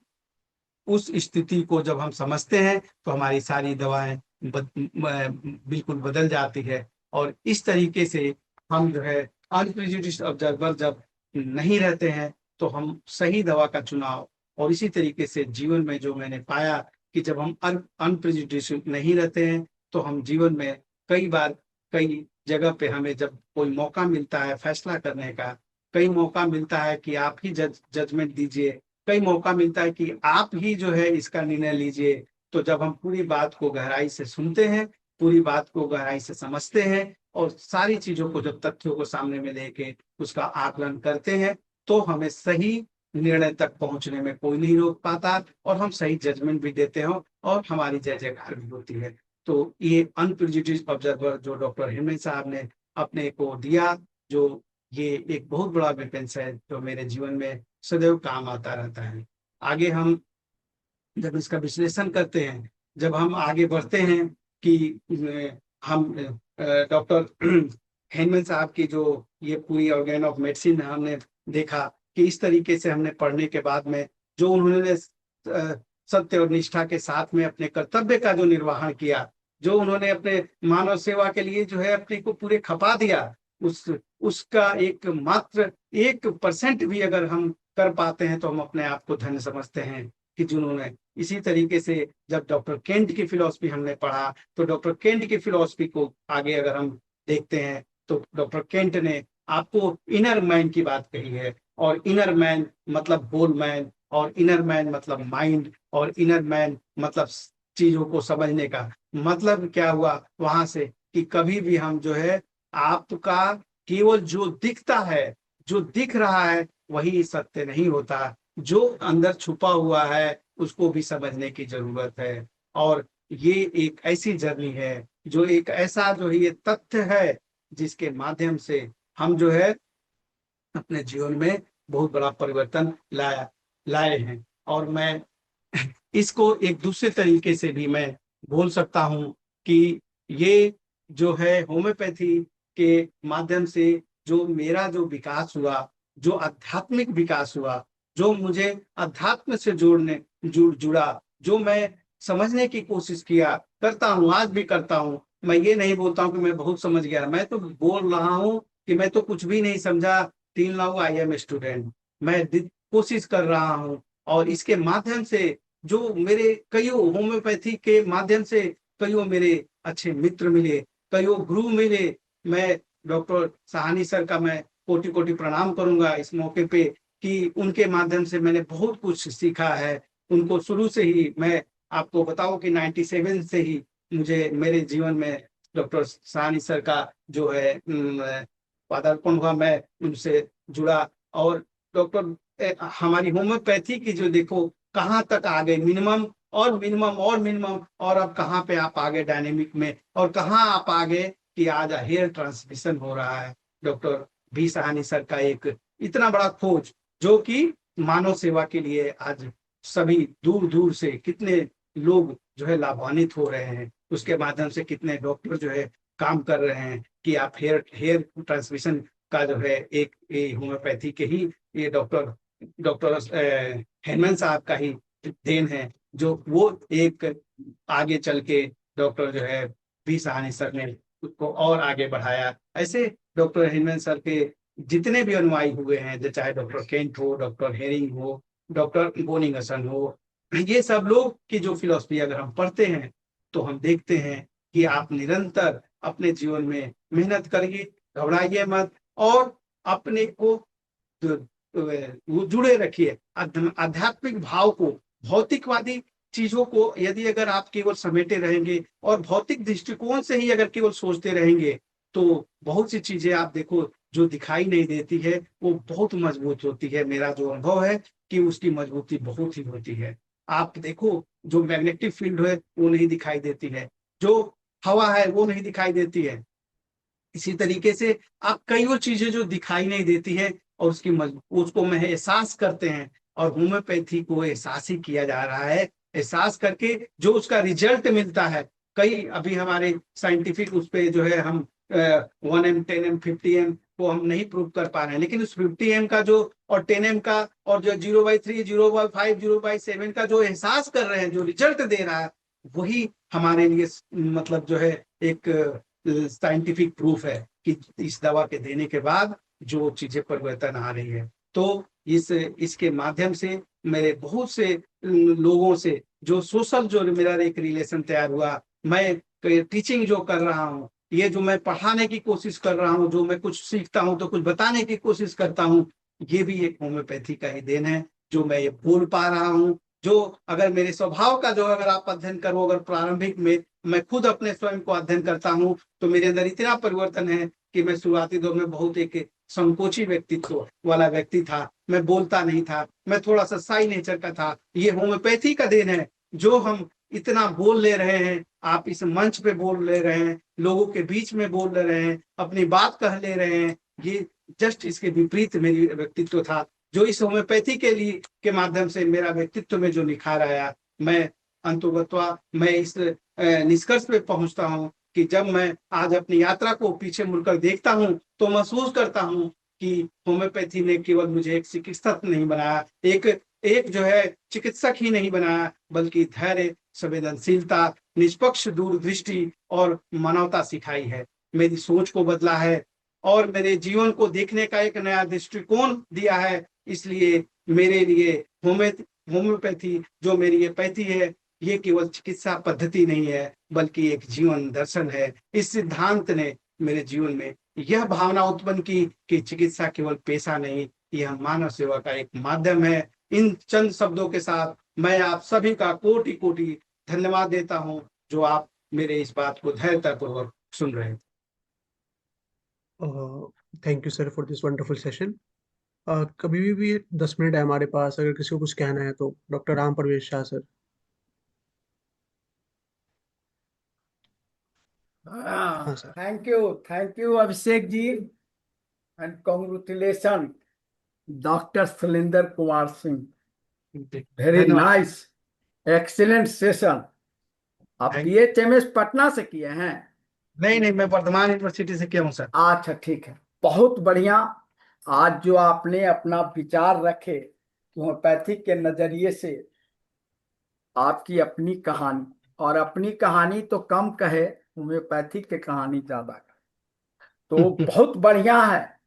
उस स्थिति को जब हम समझते हैं तो हमारी सारी दवाएं बिल्कुल बदल जाती है। और इस तरीके से हम जो है अनप्रेजुडिस्ड ऑब्जर्वर जब नहीं रहते हैं तो हम सही दवा का चुनाव, और इसी तरीके से जीवन में जो मैंने पाया कि जब हम अनप्रेजुडिस्ड नहीं रहते हैं तो हम जीवन में कई बार, कई जगह पे हमें जब कोई मौका मिलता है फैसला करने का, कई मौका मिलता है कि आप ही जजमेंट दीजिए, कई मौका मिलता है कि आप ही जो है इसका निर्णय लीजिए। तो जब हम पूरी बात को गहराई से सुनते हैं, पूरी बात को गहराई से समझते हैं और सारी चीजों को जब तथ्यों को सामने में लेके उसका आकलन करते हैं, तो हमें सही निर्णय तक पहुंचने में कोई नहीं रोक पाता और हम सही जजमेंट भी देते हैं और हमारी जय जयकार भी होती है। तो ये अनप्रेजुडिस्ड ऑब्जर्वर जो डॉक्टर हेमंत साहब ने अपने को दिया, जो ये एक बहुत बड़ा वेपन्स है जो मेरे जीवन में सदैव काम आता रहता है। आगे हम जब इसका विश्लेषण करते हैं, जब हम आगे बढ़ते हैं कि हम डॉक्टर हेनमैन साहब की जो ये पूरी ऑर्गेन ऑफ मेडिसिन हमने देखा कि इस तरीके से हमने पढ़ने के बाद में जो उन्होंने सत्य और निष्ठा के साथ में अपने कर्तव्य का जो निर्वहन किया, जो उन्होंने अपने मानव सेवा के लिए जो है अपने को पूरे खपा दिया, उस उसका एक मात्र 1% भी अगर हम कर पाते हैं तो हम अपने आप को धन्य समझते हैं कि जिन्होंने इसी तरीके से, जब डॉक्टर केंट की फिलॉसफी हमने पढ़ा तो डॉक्टर केंट की फिलॉसफी को आगे अगर हम देखते हैं तो डॉक्टर केंट ने आपको इनर मैन की बात कही है, और इनर मैन मतलब होल मैन, और इनर मैन मतलब माइंड, और इनर मैन मतलब चीजों को समझने का मतलब क्या हुआ वहां से कि कभी भी हम जो है आपका केवल जो दिखता है, जो दिख रहा है वही सत्य नहीं होता, जो अंदर छुपा हुआ है उसको भी समझने की जरूरत है। और ये एक ऐसी जर्नी है, जो एक ऐसा जो है ये तथ्य है जिसके माध्यम से हम जो है अपने जीवन में बहुत बड़ा परिवर्तन लाए हैं। और मैं इसको एक दूसरे तरीके से भी मैं बोल सकता हूँ कि ये जो है होम्योपैथी के माध्यम से जो मेरा जो विकास हुआ, जो आध्यात्मिक विकास हुआ, जो मुझे अध्यात्म से जुड़ा, जो मैं समझने की कोशिश किया करता हूँ, आज भी करता हूँ। मैं ये नहीं बोलता हूँ कि मैं बहुत समझ गया, मैं तो बोल रहा हूँ कि मैं तो कुछ भी नहीं समझा, till now I am student. मैं कोशिश कर रहा हूँ, और इसके माध्यम से जो मेरे कईयों होम्योपैथी के माध्यम से कईयों मेरे अच्छे मित्र मिले, कईयों गुरु मिले। मैं डॉक्टर साहनी सर का मैं कोटि कोटि प्रणाम करूंगा इस मौके पे, कि उनके माध्यम से मैंने बहुत कुछ सीखा है। उनको शुरू से ही मैं आपको बताऊं कि 97 से ही मुझे मेरे जीवन में डॉक्टर साहनी सर का जो है पदार्पण हुआ, मैं उनसे जुड़ा। और डॉक्टर हमारी होम्योपैथी की जो देखो कहाँ तक आ गए, मिनिमम और मिनिमम और मिनिमम, और अब कहाँ पे आप आगे डायनेमिक में, और कहाँ आप आगे कि आज हेयर ट्रांसमिशन हो रहा है। डॉक्टर बी सहानी सर का एक इतना बड़ा खोज, जो कि मानव सेवा के लिए आज सभी दूर दूर से कितने लोग जो है लाभान्वित हो रहे हैं, उसके माध्यम से कितने डॉक्टर जो है काम कर रहे हैं कि आप हेयर हेयर ट्रांसमिशन का जो है एक होम्योपैथी के ही ये डॉक्टर डॉक्टर हेमंत साहब का ही देन है, जो वो एक आगे चल के डॉक्टर जो है बी सहानी सर ने उसको और आगे बढ़ाया। ऐसे डॉक्टर हेमंत सर के जितने भी अनुयायी हुए हैं, जो चाहे डॉक्टर केंट हो, डॉक्टर हेरिंग हो, डॉक्टर बोनिंगसन हो, ये सब लोग की जो फिलोसफी अगर हम पढ़ते हैं तो हम देखते हैं कि आप निरंतर अपने जीवन में मेहनत करिए, घबराइए मत, और अपने को वो जुड़े रखिए आध्यात्मिक भाव को। भौतिकवादी चीजों को यदि अगर आप केवल समेटे रहेंगे और भौतिक दृष्टिकोण से ही अगर केवल सोचते रहेंगे, तो बहुत सी चीजें आप देखो जो दिखाई नहीं देती है वो बहुत मजबूत होती है। मेरा जो अनुभव है कि उसकी मजबूती बहुत ही होती है। आप देखो जो मैग्नेटिक फील्ड है वो नहीं दिखाई देती है, जो हवा है वो नहीं दिखाई देती है। इसी तरीके से आप कई वो चीजें जो दिखाई नहीं देती है और उसको में एहसास करते हैं, और होम्योपैथी को एहसास ही किया जा रहा है। एहसास करके जो उसका रिजल्ट मिलता है, कई अभी हमारे साइंटिफिक उस पे जो है हम 1 एम 10 एम 50 एम को हम नहीं प्रूव कर पा रहे हैं, लेकिन उस 50 एम का जो और 10 एम का और जो 0/3 0/5 0/7 का जो एहसास कर रहे हैं, जो रिजल्ट दे रहा है, वही हमारे लिए मतलब जो है एक साइंटिफिक प्रूफ है कि इस दवा के देने के बाद जो चीजें परिवर्तन आ रही है। तो इसके माध्यम से मेरे बहुत से लोगों से जो सोशल जो मेरा एक रिलेशन तैयार हुआ। मैं टीचिंग जो कर रहा हूँ, ये जो मैं पढ़ाने की कोशिश कर रहा हूँ, जो मैं कुछ सीखता हूँ तो कुछ बताने की कोशिश करता हूँ, ये भी एक होम्योपैथी का ही देन है। जो मैं ये बोल पा रहा हूँ, जो अगर मेरे स्वभाव का जो अगर आप अध्ययन करो, अगर प्रारंभिक में मैं खुद अपने स्वयं को अध्ययन करता हूँ, तो मेरे अंदर इतना परिवर्तन है कि मैं शुरुआती दौर में बहुत एक संकोची व्यक्तित्व वाला व्यक्ति था। मैं बोलता नहीं था, मैं थोड़ा सा साई नेचर का था। ये होम्योपैथी का देन है, जो हम इतना बोल ले रहे हैं, आप इस मंच पे बोल ले रहे हैं, लोगों के बीच में बोल ले रहे हैं, अपनी बात कह ले रहे हैं। ये जस्ट इसके विपरीत मेरी व्यक्तित्व था, जो इस होम्योपैथी के लिए के माध्यम से मेरा व्यक्तित्व में जो निखार आया। मैं अंतोगत्वा मैं इस निष्कर्ष पे पहुंचता हूँ कि जब मैं आज अपनी यात्रा को पीछे मुड़कर देखता हूँ तो महसूस करता हूँ कि होम्योपैथी ने केवल मुझे एक चिकित्सक नहीं बनाया, एक एक जो है चिकित्सक ही नहीं बनाया, बल्कि धैर्य, संवेदनशीलता, निष्पक्ष दूरदृष्टि और मानवता सिखाई है। मेरी सोच को बदला है और मेरे जीवन को देखने का एक नया दृष्टिकोण दिया है। इसलिए मेरे लिए होम्योपैथी जो मेरी ये पैथी है, ये केवल चिकित्सा पद्धति नहीं है, बल्कि एक जीवन दर्शन है। इस सिद्धांत ने मेरे जीवन में यह भावना उत्पन्न की कि चिकित्सा केवल पेशा नहीं, यह मानव सेवा का एक माध्यम है। इन चंद शब्दों के साथ मैं आप सभी का कोटि कोटि धन्यवाद देता हूं, जो आप मेरे इस बात को धैर्यतापूर्वक सुन रहे थे। Thank you sir for this wonderful session. कभी भी 10 मिनट है हमारे पास, अगर किसी को कुछ कहना है तो डॉक्टर राम परवेश शाह सर। हाँ sir. Thank you Abhishek ji, and congratulation doctor Sulendra Kumar Singh. Very धन्यवाद। Nice, excellent session. आप थैंक PHMS पटना से किए हैं? नहीं नहीं, मैं वर्धमान यूनिवर्सिटी से किया हूँ सर। अच्छा ठीक है, बहुत बढ़िया। आज जो आपने अपना विचार रखे होम्योपैथिक के नजरिए से, आपकी अपनी कहानी, और अपनी कहानी तो कम कहे, होम्योपैथिक की कहानी ज्यादा कहे, तो बहुत बढ़िया है।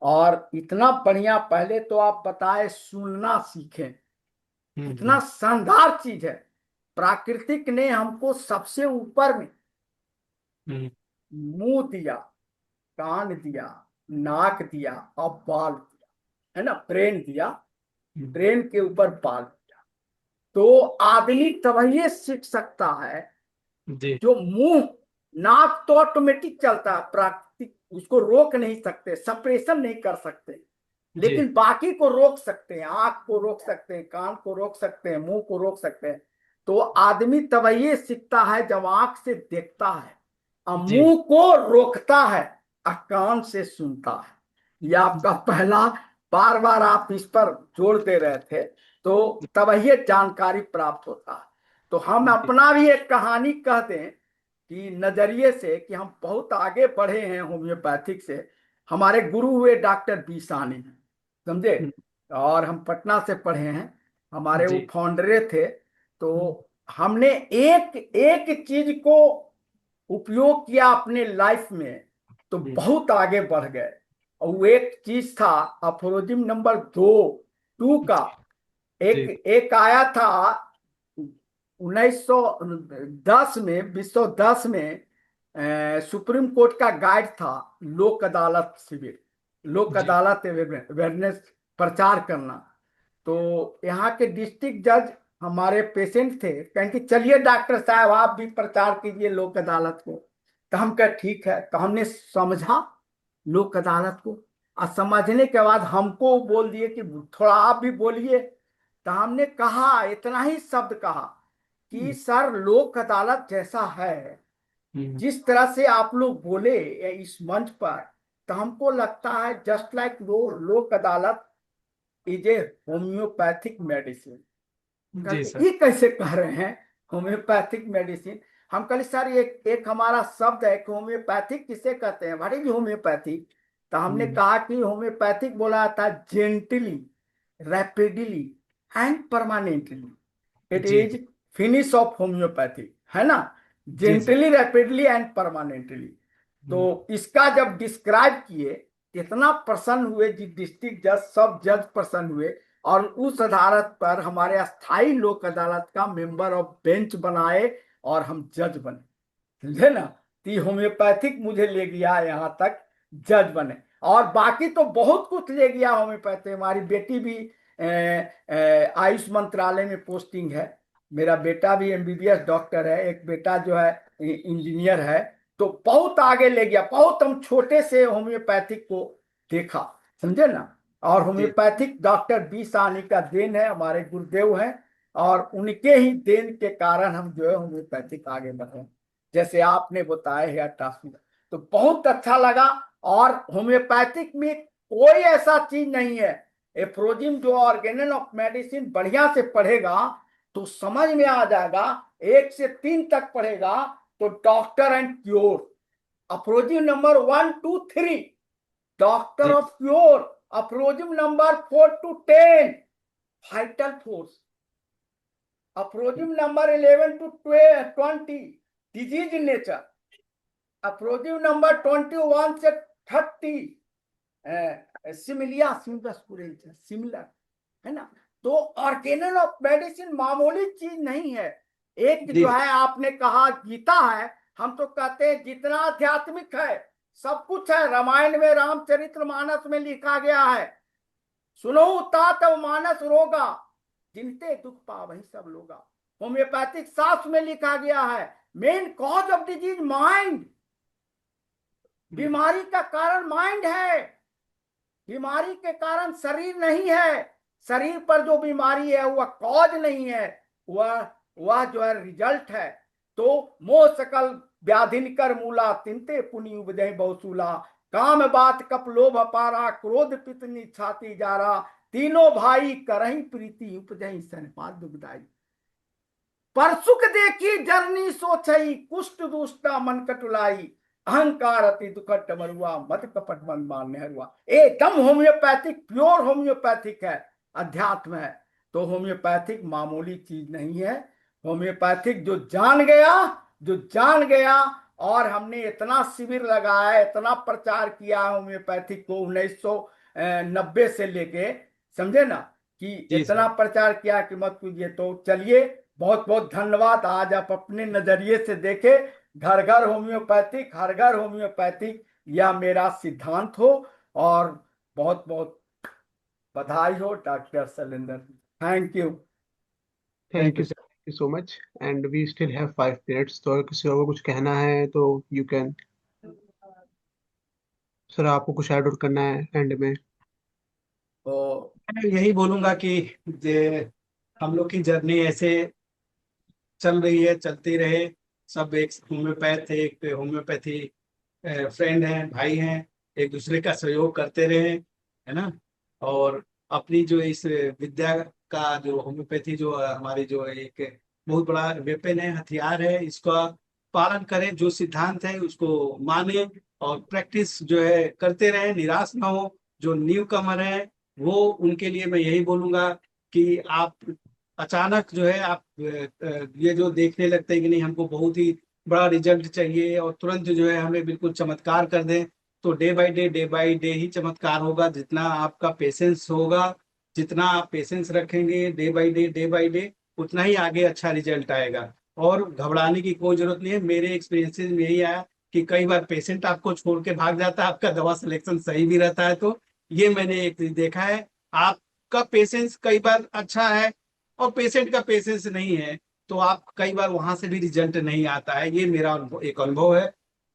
और इतना बढ़िया, पहले तो आप बताए सुनना सीखें, कितना शानदार चीज है। प्राकृतिक ने हमको सबसे ऊपर में मुंह दिया, कान दिया, नाक दिया और बाल दिया, है ना, ब्रेन दिया, ब्रेन के ऊपर बाल दिया। तो आदमी तभी सीख सकता है जी जो मुंह, नाक तो ऑटोमेटिक चलता है प्राकृतिक, उसको रोक नहीं सकते, सप्रेशन नहीं कर सकते, जी लेकिन बाकी को रोक सकते हैं, आंख को रोक सकते हैं, कान को रोक सकते हैं, मुंह को रोक सकते हैं। तो आदमी तभी सीखता है जब आंख से देखता है और जी मुंह को रोकता है और कान से सुनता है। ये आपका पहला, बार बार आप इस पर जोर दे रहे थे, तो तभी जानकारी प्राप्त होता है। तो हम जी अपना भी एक कहानी कह दें कि नजरिए से कि हम बहुत आगे बढ़े हैं होम्योपैथिक से। हमारे गुरु हुए डॉक्टर बी साहनी, समझे, और हम पटना से पढ़े हैं, हमारे वो जी फाउंडरे थे। तो हमने एक एक चीज को उपयोग किया अपने लाइफ में, तो बहुत आगे बढ़ गए। और वो एक चीज था अफरोजिम नंबर 2 का, एक जी एक आया था 1910 में, 2010 में। सुप्रीम कोर्ट का गाइड था लोक अदालत शिविर, लोक जी अदालत अवेयरनेस प्रचार करना। तो यहाँ के डिस्ट्रिक्ट जज हमारे पेशेंट थे, कहें कि चलिए डॉक्टर साहब आप भी प्रचार कीजिए लोक अदालत को। तो हम कहे ठीक है। तो हमने समझा लोक अदालत को, और समझने के बाद हमको बोल दिए कि थोड़ा आप भी बोलिए। तो हमने कहा, इतना ही शब्द कहा कि सर लोक अदालत जैसा है, जिस तरह से आप लोग बोले इस मंच पर, तो हमको लगता है जस्ट लाइक लोक अदालत इज ए होम्योपैथिक मेडिसिन। जी कहते सर। ये कैसे कह रहे हैं होम्योपैथिक मेडिसिन? हम कहे सर एक एक हमारा शब्द है कि होम्योपैथिक किसे कहते हैं, व्हाट इज होम्योपैथिक? तो हमने कहा कि होम्योपैथिक बोला था gently, rapidly and permanently, it जी इज फिनिश ऑफ होम्योपैथी, है ना, जी sir. Gently rapidly and permanently. तो इसका जब डिस्क्राइब किए, इतना प्रसन्न हुए जी डिस्ट्रिक्ट जज, सब जज प्रसन्न हुए। और उस अदालत पर हमारे अस्थाई लोक अदालत का मेंबर ऑफ बेंच बनाए और हम जज बने, समझे ना। तो होम्योपैथिक मुझे ले गया यहाँ तक, जज बने। और बाकी तो बहुत कुछ ले गया होम्योपैथी। हमारी बेटी भी आयुष मंत्रालय में पोस्टिंग है, मेरा बेटा भी एमबीबीएस डॉक्टर है, एक बेटा जो है इंजीनियर है। तो बहुत आगे ले गया, बहुत हम छोटे से होम्योपैथिक को देखा, समझे ना। और जी होम्योपैथिक डॉक्टर बी साहनी का देन है, हमारे गुरुदेव हैं, और उनके ही देन के कारण हम जो है होम्योपैथिक आगे बढ़े, जैसे आपने बताया हेयर ट्रांसप्लांट। तो बहुत अच्छा लगा। और होम्योपैथिक में कोई ऐसा चीज नहीं है, एफ्रोजिम जो ऑर्गेनल ऑफ मेडिसिन बढ़िया से पढ़ेगा तो समझ में आ जाएगा, 1 से 3 तक पढ़ेगा तो doctor and cure, aphorism number 1 2 3, doctor जी of cure, aphorism number 4 to 10, vital force, aphorism number 11 to 20, disease nature, aphorism number 21 से 30, सिमिलिया सिमिलर, है ना। तो ऑर्गेनल ऑफ मेडिसिन मामूली चीज नहीं है। एक जी जो है आपने कहा गीता है, हम तो कहते हैं जितना आध्यात्मिक है सब कुछ है, रामायण में रामचरितमानस में लिखा गया है, सुनो तात मानस रोगा, जिनते दुख पा वही सब लोगा। होम्योपैथिक शास्त्र में लिखा गया है, main cause of disease mind, बीमारी का कारण माइंड है, बीमारी के कारण शरीर नहीं है। शरीर पर जो बीमारी है वह कॉज नहीं है, वह जो है रिजल्ट है। तो मोह सकल व्याधिन कर मूला, तिनते पुनि उपजय बहुसूला, काम बात कप लोभ अपारा, क्रोध पितनी छाती जारा, तीनों भाई करही प्रीति उपजई सनपात दुखदाई, पर सुख देखी जरनी सोचई, कुष्ठ दुष्टा मन कटुलाई, अहंकार अति दुखद डमरुआ, मत कपट मन मान्य हरुआ। एकदम होम्योपैथिक, प्योर होम्योपैथिक है, अध्यात्म है। तो होम्योपैथिक मामूली चीज नहीं है। होम्योपैथिक जो जान गया, जो जान गया, और हमने इतना शिविर लगाया, इतना प्रचार किया होम्योपैथिक को 1990 से लेके, समझे ना, कि जी इतना सर। प्रचार किया कि मत पूछिए। तो चलिए, बहुत बहुत धन्यवाद। आज आप अपने नजरिए से देखे, घर घर होम्योपैथिक, हर घर होम्योपैथिक, यह मेरा सिद्धांत हो। और बहुत बहुत बधाई हो doctor Shailendra. Thank you. Thank you sir, thank you so much. And we still have 5 minutes, तो अगर किसी और को कुछ कहना है तो यू कैन। सर आपको कुछ ऐड और करना है एंड में? तो मैं यही बोलूंगा कि हम लोग की जर्नी ऐसे चल रही है, चलती रहे। सब एक होम्योपैथ, एक होम्योपैथी फ्रेंड हैं, भाई हैं, एक दूसरे का सहयोग करते रहे, है ना। और अपनी जो इस विद्या का जो होम्योपैथी जो हमारी जो एक बहुत बड़ा वेपन है, हथियार है, इसका पालन करें, जो सिद्धांत है उसको माने और प्रैक्टिस जो है करते रहे, निराश ना हो। जो न्यू कमर है वो, उनके लिए मैं यही बोलूंगा कि आप अचानक जो है आप ये जो देखने लगते हैं कि नहीं हमको बहुत ही बड़ा रिजल्ट चाहिए और तुरंत जो है हमें बिल्कुल चमत्कार कर दें, तो डे बाय डे ही चमत्कार होगा। जितना आपका पेशेंस होगा, जितना आप पेशेंस रखेंगे डे बाय डे, उतना ही आगे अच्छा रिजल्ट आएगा। और घबराने की कोई जरूरत नहीं है। मेरे एक्सपीरियंसेस में यही आया कि कई बार पेशेंट आपको छोड़ के भाग जाता है, आपका दवा सिलेक्शन सही भी रहता है। तो ये मैंने एक चीज देखा है, आपका पेशेंस कई बार अच्छा है और पेशेंट का पेशेंस नहीं है, तो आप कई बार वहां से भी रिजल्ट नहीं आता है। ये मेरा एक अनुभव है।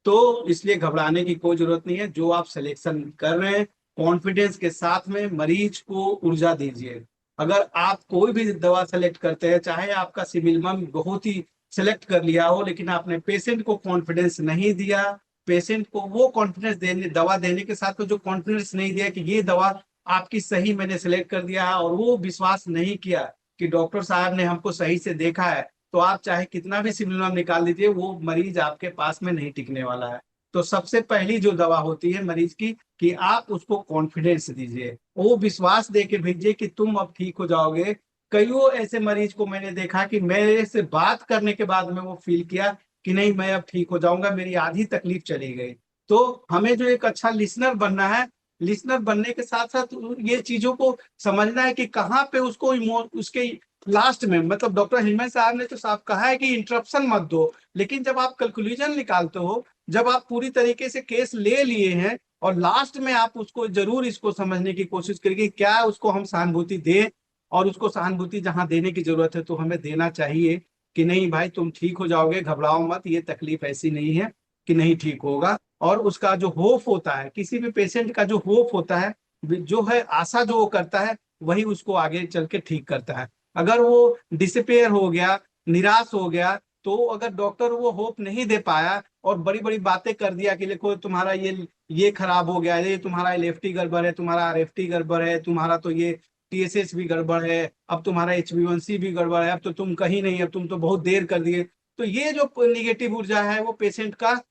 तो इसलिए घबराने की कोई जरूरत नहीं है। जो आप सिलेक्शन कर रहे हैं, कॉन्फिडेंस के साथ में मरीज को ऊर्जा दीजिए। अगर आप कोई भी दवा सेलेक्ट करते हैं, चाहे आपका सिविलमम बहुत ही सेलेक्ट कर लिया हो, लेकिन आपने पेशेंट को कॉन्फिडेंस नहीं दिया, पेशेंट को वो कॉन्फिडेंस देने, दवा देने के साथ में जो कॉन्फिडेंस नहीं दिया कि ये दवा आपकी सही मैंने सेलेक्ट कर दिया है, और वो विश्वास नहीं किया कि डॉक्टर साहब ने हमको सही से देखा है, तो आप चाहे कितना भी सिविलम निकाल दीजिए, वो मरीज आपके पास में नहीं टिकने वाला है। तो सबसे पहली जो दवा होती है मरीज की, कि आप उसको कॉन्फिडेंस दीजिए, वो विश्वास दे के भेजिए कि तुम अब ठीक हो जाओगे। कईयों ऐसे मरीज को मैंने देखा कि मेरे से बात करने के बाद में वो फील किया कि नहीं मैं अब ठीक हो जाऊंगा, मेरी आधी तकलीफ चली गई। तो हमें जो एक अच्छा लिसनर बनना है, लिसनर बनने के साथ साथ ये चीजों को समझना है कि कहाँ पे उसको उसके लास्ट में, मतलब डॉक्टर हिमेश साहब ने तो साफ कहा है कि इंटरप्शन मत दो, लेकिन जब आप कंक्लूजन निकालते हो, जब आप पूरी तरीके से केस ले लिए हैं और लास्ट में आप उसको जरूर इसको समझने की कोशिश करेंगे क्या उसको हम सहानुभूति दें, और उसको सहानुभूति जहां देने की जरूरत है तो हमें देना चाहिए कि नहीं भाई तुम ठीक हो जाओगे, घबराओ मत, ये तकलीफ ऐसी नहीं है कि नहीं ठीक होगा। और उसका जो होप होता है, किसी भी पेशेंट का जो होप होता है, जो है आशा जो वो करता है, वही उसको आगे चल के ठीक करता है। अगर वो डिसपेयर हो गया, निराश हो गया, तो अगर डॉक्टर वो होप नहीं दे पाया और बड़ी बड़ी बातें कर दिया कि देखो तुम्हारा ये खराब हो गया, ये तुम्हारा एलएफटी गड़बड़ है, तुम्हारा आरएफटी गड़बड़ है, तुम्हारा तो ये टीएसएस भी गड़बड़ है, अब तुम्हारा एचबी1सी भी गड़बड़ है, अब तो तुम कहीं नहीं, अब तुम तो बहुत देर कर दिए। तो ये जो निगेटिव ऊर्जा है वो पेशेंट का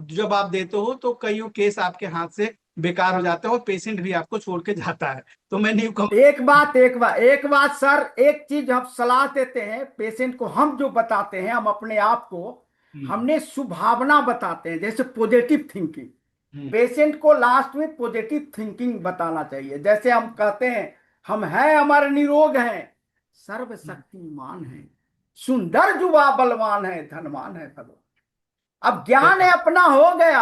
जब आप देते हो तो कई केस आपके हाथ से बेकार हो जाते हैं और पेशेंट भी आपको छोड़ के जाता है। तो मैं नहीं कहूँ। एक बात सर, एक चीज हम सलाह देते हैं पेशेंट को, हम जो बताते हैं, हम अपने आप को हम्म। हमने सुभावना बताते हैं, जैसे पॉजिटिव थिंकिंग। हम्म। पेशेंट को लास्ट में पॉजिटिव थिंकिंग बताना चाहिए। जैसे हम कहते हैं, हम हैं, हमारे निरोग हैं, सर्वशक्तिमान है, सुंदर जुबा बलवान है, धनवान है भगवान। अब ज्ञान है अपना हो गया,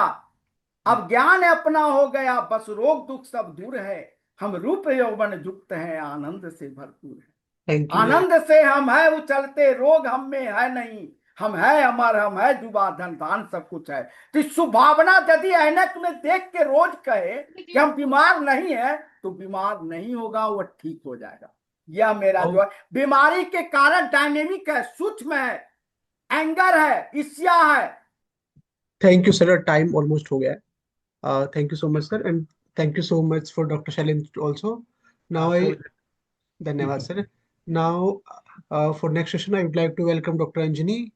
अब ज्ञान अपना हो गया, बस रोग दुख सब दूर है। हम रूप यौवन युक्त हैं, आनंद से भरपूर है। Thank you very. आनंद से हम है उछलते, रोग हम में है नहीं। हम है अमर, हम है जुबा धन धान सब कुछ है। तो इस सुभावना यदि ऐनक में देख के रोज कहे कि हम बीमार नहीं है, तो बीमार नहीं होगा, वह ठीक हो जाएगा। यह मेरा जो है, बीमारी के कारण डायनेमिक है, सूक्ष्म है, एंगर है, ईर्ष्या है। Thank you sir, time almost हो गया है। Thank you so much sir, and thank you so much for doctor Shailendra also. Now आपको आई, धन्यवाद सर। Now for next session I would like to welcome doctor Anjani